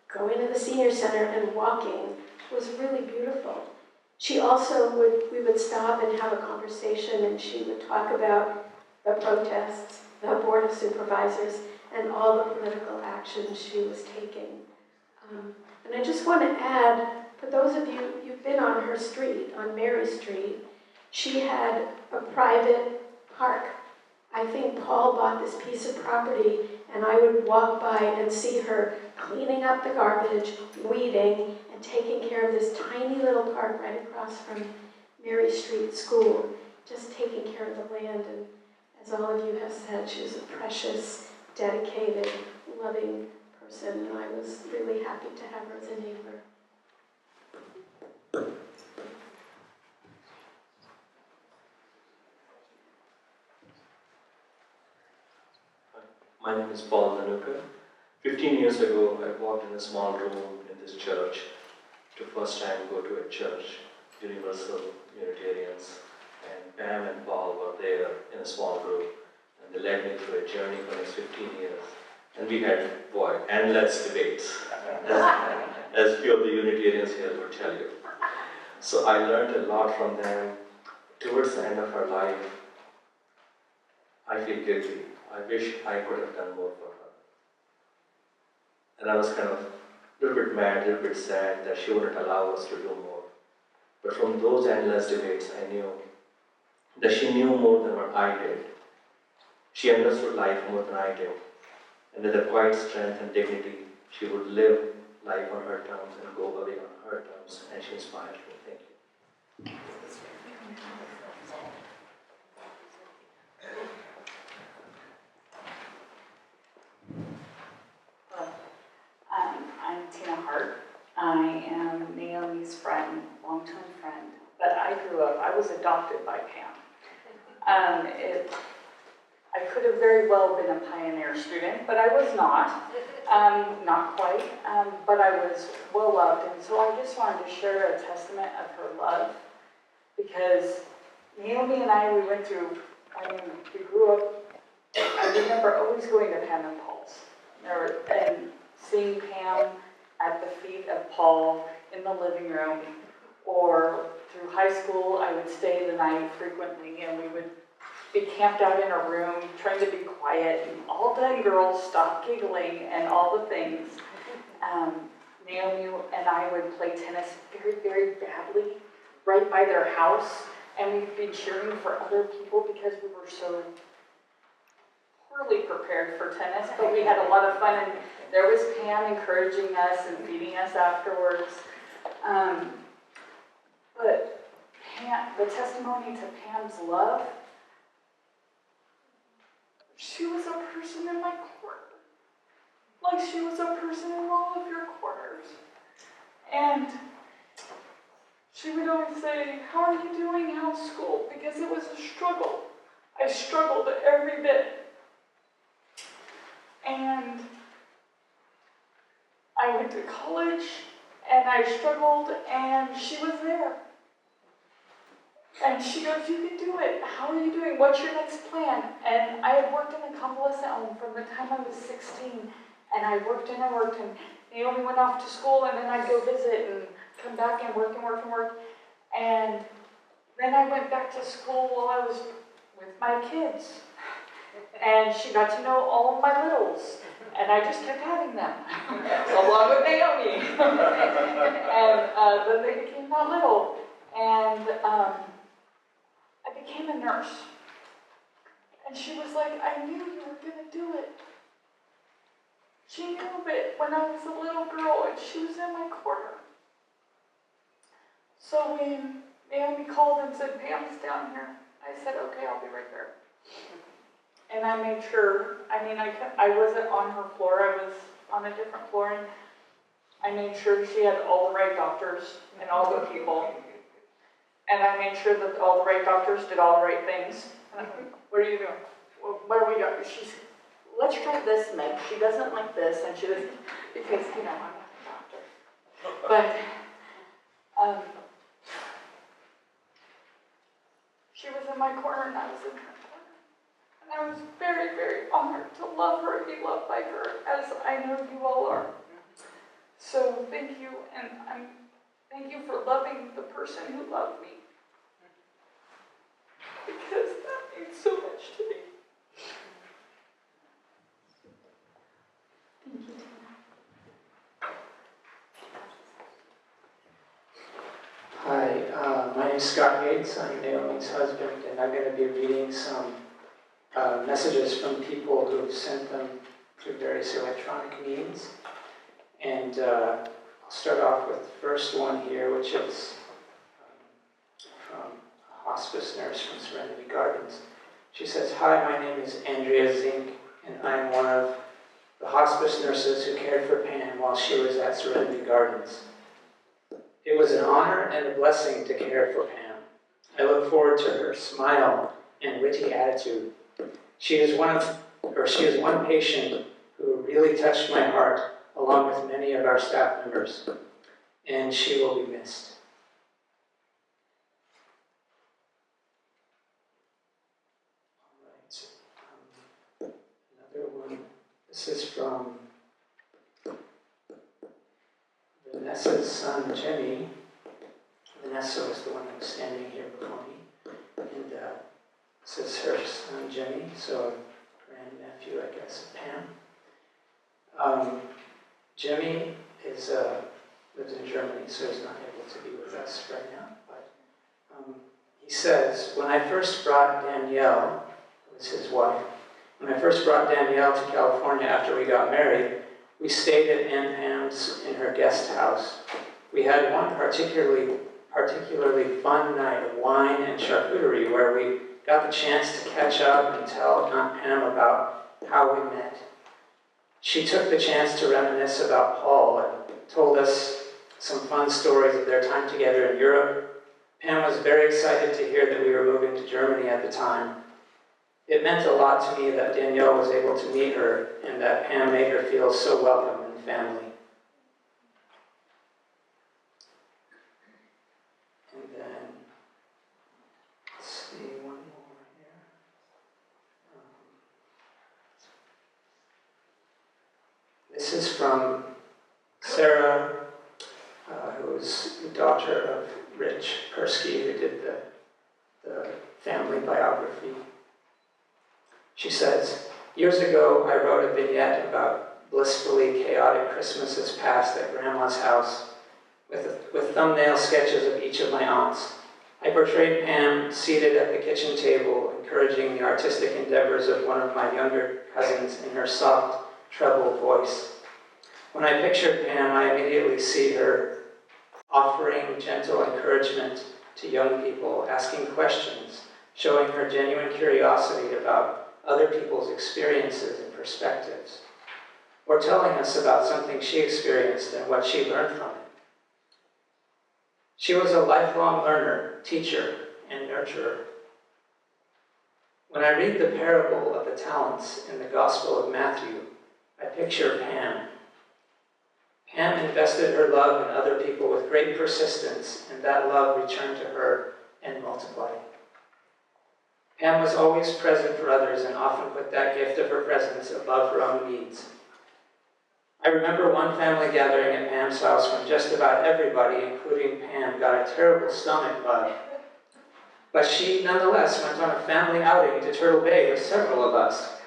going to the senior center and walking was really beautiful. She also we would stop and have a conversation, and she would talk about the protests, the Board of Supervisors, and all the political actions she was taking. And I just want to add, for those of you, you've been on her street, on Mary Street, she had a private park. I think Paul bought this piece of property, and I would walk by and see her cleaning up the garbage, weeding, and taking care of this tiny little park right across from Mary Street School, just taking care of the land. And as all of you have said, she was a precious, dedicated, loving person, and I was really happy to have her as a neighbor. My name is Paul Nanuka. 15 years ago, I walked in a small room in this church to first time go to a church Universal Unitarians, and Pam and Paul were there in a small group, and they led me through a journey for the next 15 years. And we had, endless debates, as few of the Unitarians here would tell you. So I learned a lot from them. Towards the end of her life, I feel guilty. I wish I could have done more for her. And I was kind of a little bit mad, a little bit sad that she wouldn't allow us to do more. But from those endless debates, I knew that she knew more than what I did. She understood life more than I did. And with a quiet strength and dignity, she would live life on her terms and go away on her terms. And she inspired me. Thank you. I'm Tina Hart. I am Naomi's friend, longtime friend. But I was adopted by Pam. I could have very well been a pioneer student, but I was not quite, but I was well loved. And so I just wanted to share a testament of her love, because Naomi and I, we grew up, I remember always going to Pam and Paul's, and seeing Pam at the feet of Paul in the living room, or through high school, I would stay the night frequently, and we would be camped out in a room, trying to be quiet, and all the girls stopped giggling and all the things. Naomi and I would play tennis very, very badly, right by their house, and we'd be cheering for other people because we were so poorly prepared for tennis, but we had a lot of fun, and there was Pam encouraging us and feeding us afterwards. But Pam, the testimony to Pam's love, she was a person in my corner. Like she was a person in all of your corners. And she would always say, "How are you doing? How's school?" Because it was a struggle. I struggled every bit. And I went to college, and I struggled, and she was there. And she goes, "You can do it. How are you doing? What's your next plan?" And I had worked in a convalescent home from the time I was 16. And I worked, and Naomi went off to school, and then I'd go visit and come back and work and work and work. And then I went back to school while I was with my kids. And she got to know all of my littles. And I just kept having them, along with Naomi. And then they became not little. And I became a nurse. And she was like, "I knew you were going to do it." She knew it when I was a little girl, and she was in my corner. So when Naomi called and said, "Pam's down here," I said, "Okay, I'll be right there." And I made sure, I wasn't on her floor, I was on a different floor, and I made sure she had all the right doctors and all the people. And I made sure that all the right doctors did all the right things. And I'm like, "What are you doing? Well, what are we doing?" She's, "Let's try this mix. She doesn't like this," and she doesn't, because, I'm not a doctor. But, she was in my corner, and I was in her corner. And I was very, very honored to love her and be loved by her, as I know you all are. So thank you, and thank you for loving the person who loved me. Because that means so much to me. Thank you, Tina. Hi, my name is Scott Yates. I'm Naomi's husband, and I'm going to be reading some messages from people who have sent them through various electronic means. And I'll start off with the first one here, which is from a hospice nurse from Serenity Gardens. She says, "Hi, my name is Andrea Zink, and I'm one of the hospice nurses who cared for Pam while she was at Serenity Gardens. It was an honor and a blessing to care for Pam. I look forward to her smile and witty attitude. She is one patient who really touched my heart, along with many of our staff members, and she will be missed." This is from Vanessa's son, Jimmy. Vanessa was the one who was standing here before me. And this is her son, Jimmy, so a grandnephew, I guess, of Pam. Jimmy is lives in Germany, so he's not able to be with us right now. But he says, when I first brought Danielle, who was his wife, when I first brought Danielle to California after we got married, we stayed at Aunt Pam's in her guest house. We had one particularly fun night of wine and charcuterie where we got the chance to catch up and tell Aunt Pam about how we met. She took the chance to reminisce about Paul and told us some fun stories of their time together in Europe. Pam was very excited to hear that we were moving to Germany at the time. It meant a lot to me that Danielle was able to meet her and that Pam made her feel so welcome in the family. And then, let's see, one more here. This is from Sarah, who is the daughter of Rich Persky, who did the family biography. She says, years ago I wrote a vignette about blissfully chaotic Christmases passed at Grandma's house with thumbnail sketches of each of my aunts. I portrayed Pam seated at the kitchen table, encouraging the artistic endeavors of one of my younger cousins in her soft, treble voice. When I pictured Pam, I immediately see her offering gentle encouragement to young people, asking questions, showing her genuine curiosity about other people's experiences and perspectives, or telling us about something she experienced and what she learned from it. She was a lifelong learner, teacher, and nurturer. When I read the parable of the talents in the Gospel of Matthew, I picture Pam. Pam invested her love in other people with great persistence, and that love returned to her and multiplied. Pam was always present for others and often put that gift of her presence above her own needs. I remember one family gathering at Pam's house when just about everybody, including Pam, got a terrible stomach bug. But she nonetheless went on a family outing to Turtle Bay with several of us.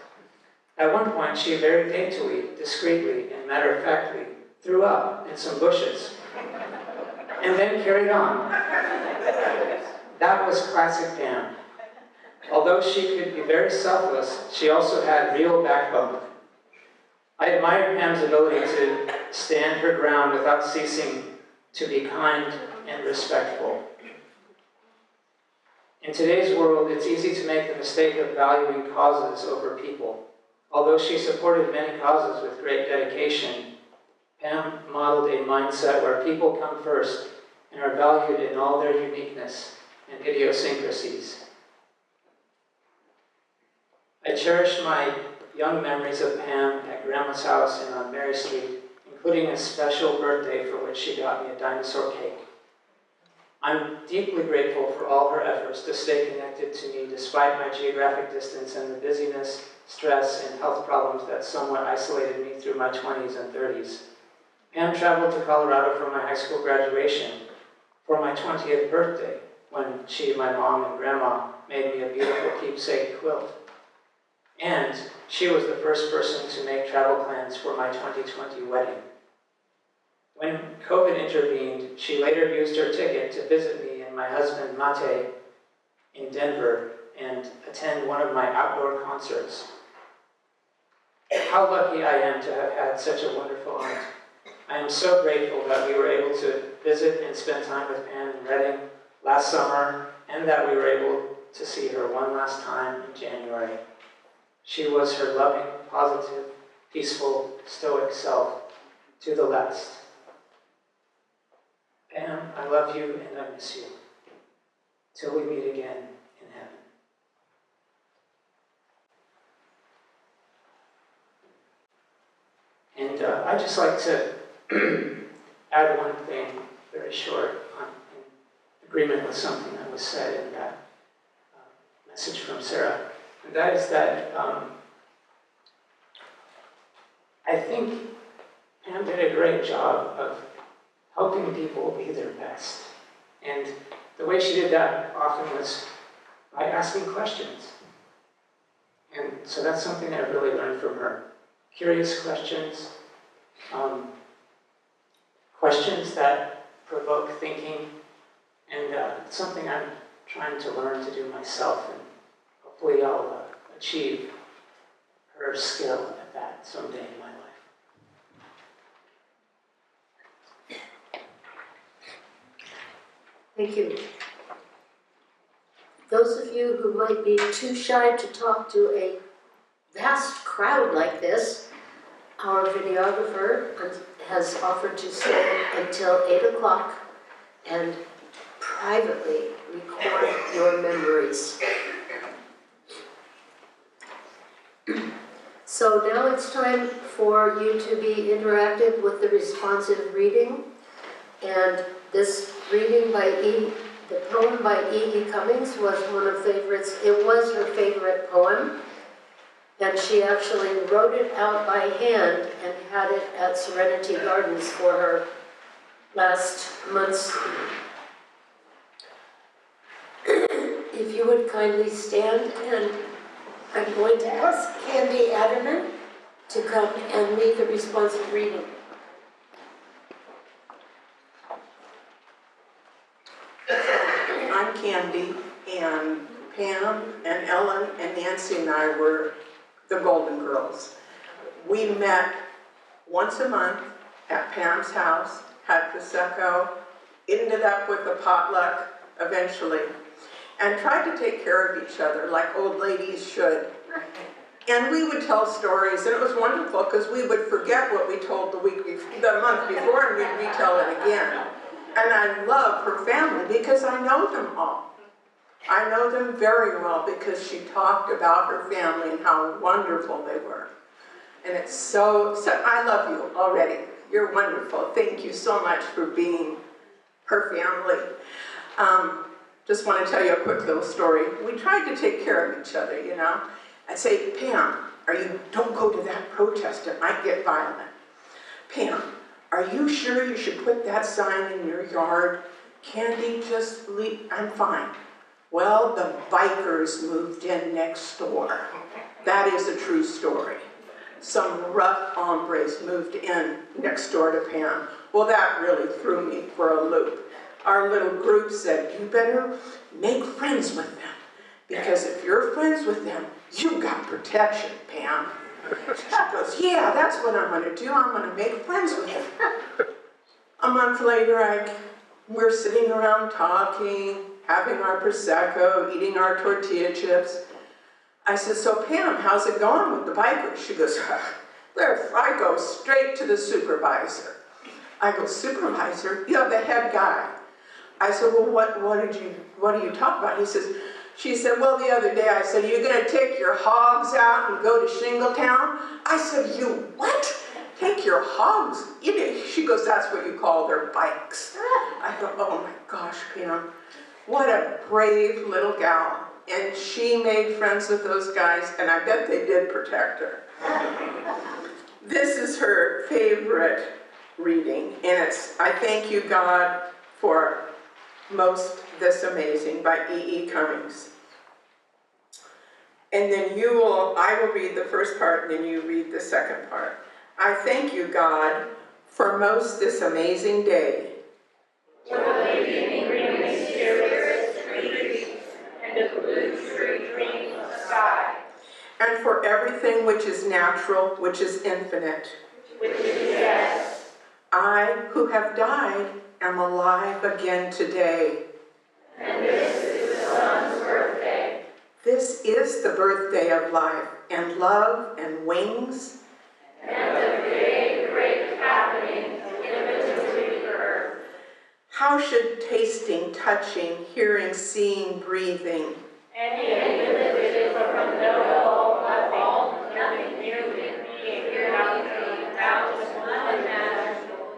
At one point, she very daintily, discreetly, and matter-of-factly threw up in some bushes, and then carried on. That was classic Pam. Although she could be very selfless, she also had real backbone. I admire Pam's ability to stand her ground without ceasing to be kind and respectful. In today's world, it's easy to make the mistake of valuing causes over people. Although she supported many causes with great dedication, Pam modeled a mindset where people come first and are valued in all their uniqueness and idiosyncrasies. I cherish my young memories of Pam at Grandma's house and on Mary Street, including a special birthday for which she got me a dinosaur cake. I'm deeply grateful for all her efforts to stay connected to me despite my geographic distance and the busyness, stress, and health problems that somewhat isolated me through my 20s and 30s. Pam traveled to Colorado for my high school graduation for my 20th birthday, when she, my mom, and Grandma made me a beautiful keepsake quilt. And she was the first person to make travel plans for my 2020 wedding. When COVID intervened, she later used her ticket to visit me and my husband, Mate, in Denver and attend one of my outdoor concerts. How lucky I am to have had such a wonderful aunt. I am so grateful that we were able to visit and spend time with Pam in Redding last summer, and that we were able to see her one last time in January. She was her loving, positive, peaceful, stoic self to the last. Pam, I love you and I miss you. Till we meet again in heaven. And I'd just like to add one thing, very short, in agreement with something that was said in that message from Sarah. And that is that I think Pam did a great job of helping people be their best. And the way she did that often was by asking questions. And so that's something I really learned from her. Curious questions, questions that provoke thinking, and it's something I'm trying to learn to do myself, and hopefully I'll achieve her skill at that someday in my life. Thank you. Those of you who might be too shy to talk to a vast crowd like this, our videographer has offered to stay until 8 o'clock and privately record your memories. So now it's time for you to be interactive with the responsive reading. And this reading by the poem by E.E. Cummings was one of favorites. It was her favorite poem. And she actually wrote it out by hand and had it at Serenity Gardens for her last month's. If you would kindly stand, and I'm going to ask Candy Adderman to come and read the responsive reading. I'm Candy, and Pam and Ellen and Nancy and I were the Golden Girls. We met once a month at Pam's house, had Prosecco, ended up with a potluck eventually, and tried to take care of each other like old ladies should. And we would tell stories, and it was wonderful because we would forget what we told the month before, and we'd retell it again. And I love her family because I know them all. I know them very well because she talked about her family and how wonderful they were. And it's so I love you already. You're wonderful. Thank you so much for being her family. Just want to tell you a quick little story. We tried to take care of each other, you know. I'd say, Pam, don't go to that protest, it might get violent. Pam, are you sure you should put that sign in your yard? Candy, just leave, I'm fine. Well, the bikers moved in next door. That is a true story. Some rough hombres moved in next door to Pam. Well, that really threw me for a loop. Our little group said, you better make friends with them, because if you're friends with them, you've got protection, Pam. She goes, yeah, that's what I'm going to do. I'm going to make friends with them. A month later, we're sitting around talking, having our Prosecco, eating our tortilla chips. I said, so Pam, how's it going with the bikers? She goes, I go straight to the supervisor. I go, supervisor? Yeah, the head guy. I said, well, what do you talk about? She said, well, the other day I said, you're going to take your hogs out and go to Shingletown? I said, you what? Take your hogs? She goes, that's what you call their bikes. I thought, oh my gosh, Pam, what a brave little gal. And she made friends with those guys, and I bet they did protect her. This is her favorite reading, and it's I Thank You, God, for Most This Amazing by E.E. Cummings. And then I will read the first part, and then you read the second part. I thank you, God, for most this amazing day. For the evening green mysterious trees and the blue true dream of sky. And for everything which is natural, which is infinite. Which is yes. I, who have died, am alive again today. And this is the sun's birthday. This is the birthday of life, and love, and wings. And the big, great happening of infinity earth. How should tasting, touching, hearing, seeing, breathing, Any limited from no all, nothing new in being here out just unimaginable.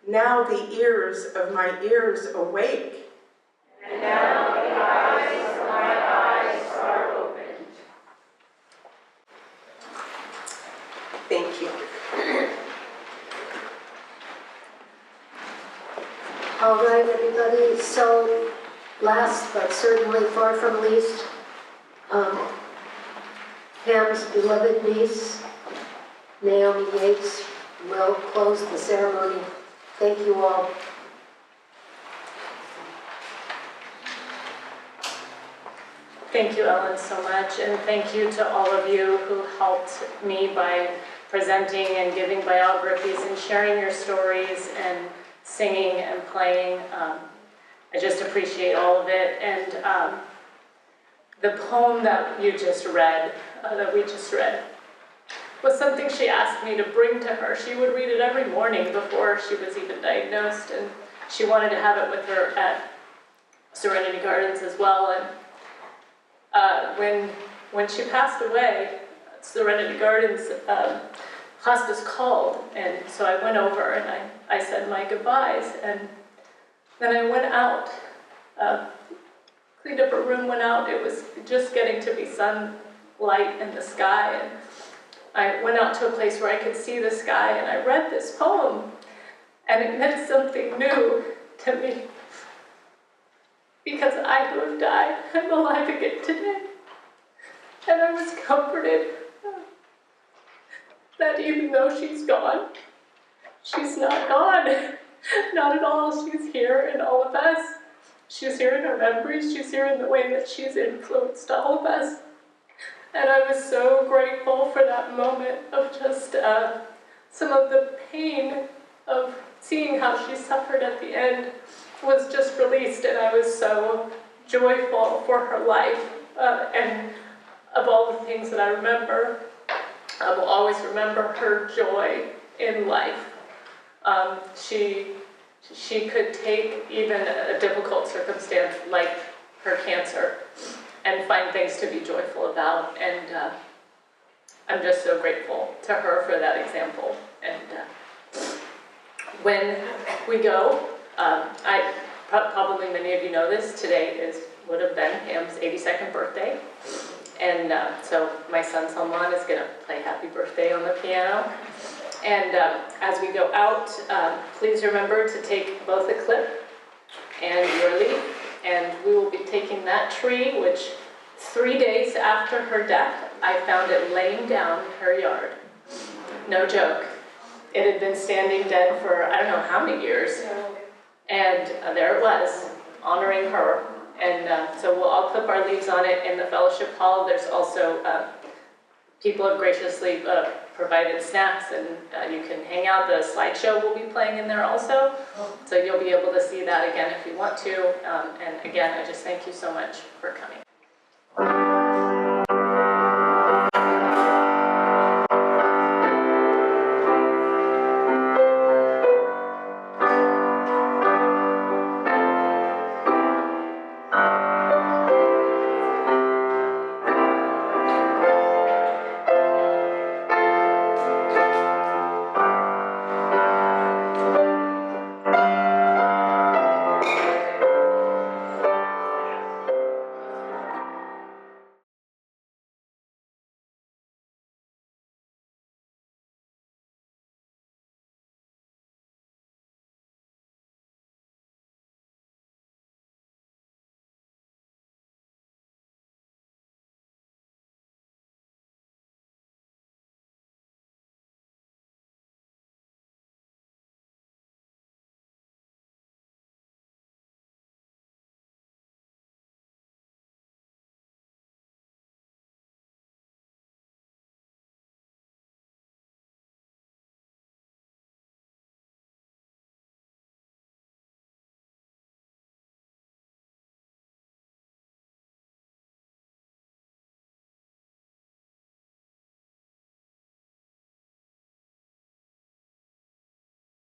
now the ears of my ears awake. And now the eyes of my eyes are opened. Thank you. All right, everybody, so last but certainly far from least, Pam's beloved niece, Naomi Yates, will close the ceremony. Thank you all. Thank you, Ellen, so much, and thank you to all of you who helped me by presenting and giving biographies and sharing your stories and singing and playing. I just appreciate all of it. And the poem that you just read, that we just read, was something she asked me to bring to her. She would read it every morning before she was even diagnosed, and she wanted to have it with her at Serenity Gardens as well. And when she passed away, Serenity Gardens hospice called, and so I went over and I said my goodbyes, and then I went out, cleaned up her room, went out. It was just getting to be sunlight in the sky, and I went out to a place where I could see the sky, and I read this poem, and it meant something new to me, because I who have died am alive again today. And I was comforted that even though she's gone, she's not gone. Not at all. She's here in all of us. She's here in her memories. She's here in the way that she's influenced all of us. And I was so grateful for that moment of just some of the pain of seeing how she suffered at the end was just released, and I was so joyful for her life. And of all the things that I remember, I will always remember her joy in life. She could take even a difficult circumstance like her cancer and find things to be joyful about, and I'm just so grateful to her for that example. And when we go, probably many of you know this, today would have been Pam's 82nd birthday. And so my son Salman is going to play Happy Birthday on the piano. And as we go out, please remember to take both a clip and your leaf. And we will be taking that tree, which 3 days after her death, I found it laying down in her yard. No joke. It had been standing dead for I don't know how many years. And there it was, honoring her. And so we'll all clip our leaves on it in the fellowship hall. There's also, people have graciously provided snacks, and you can hang out. The slideshow will be playing in there also. So you'll be able to see that again if you want to. And again, I just thank you so much for coming.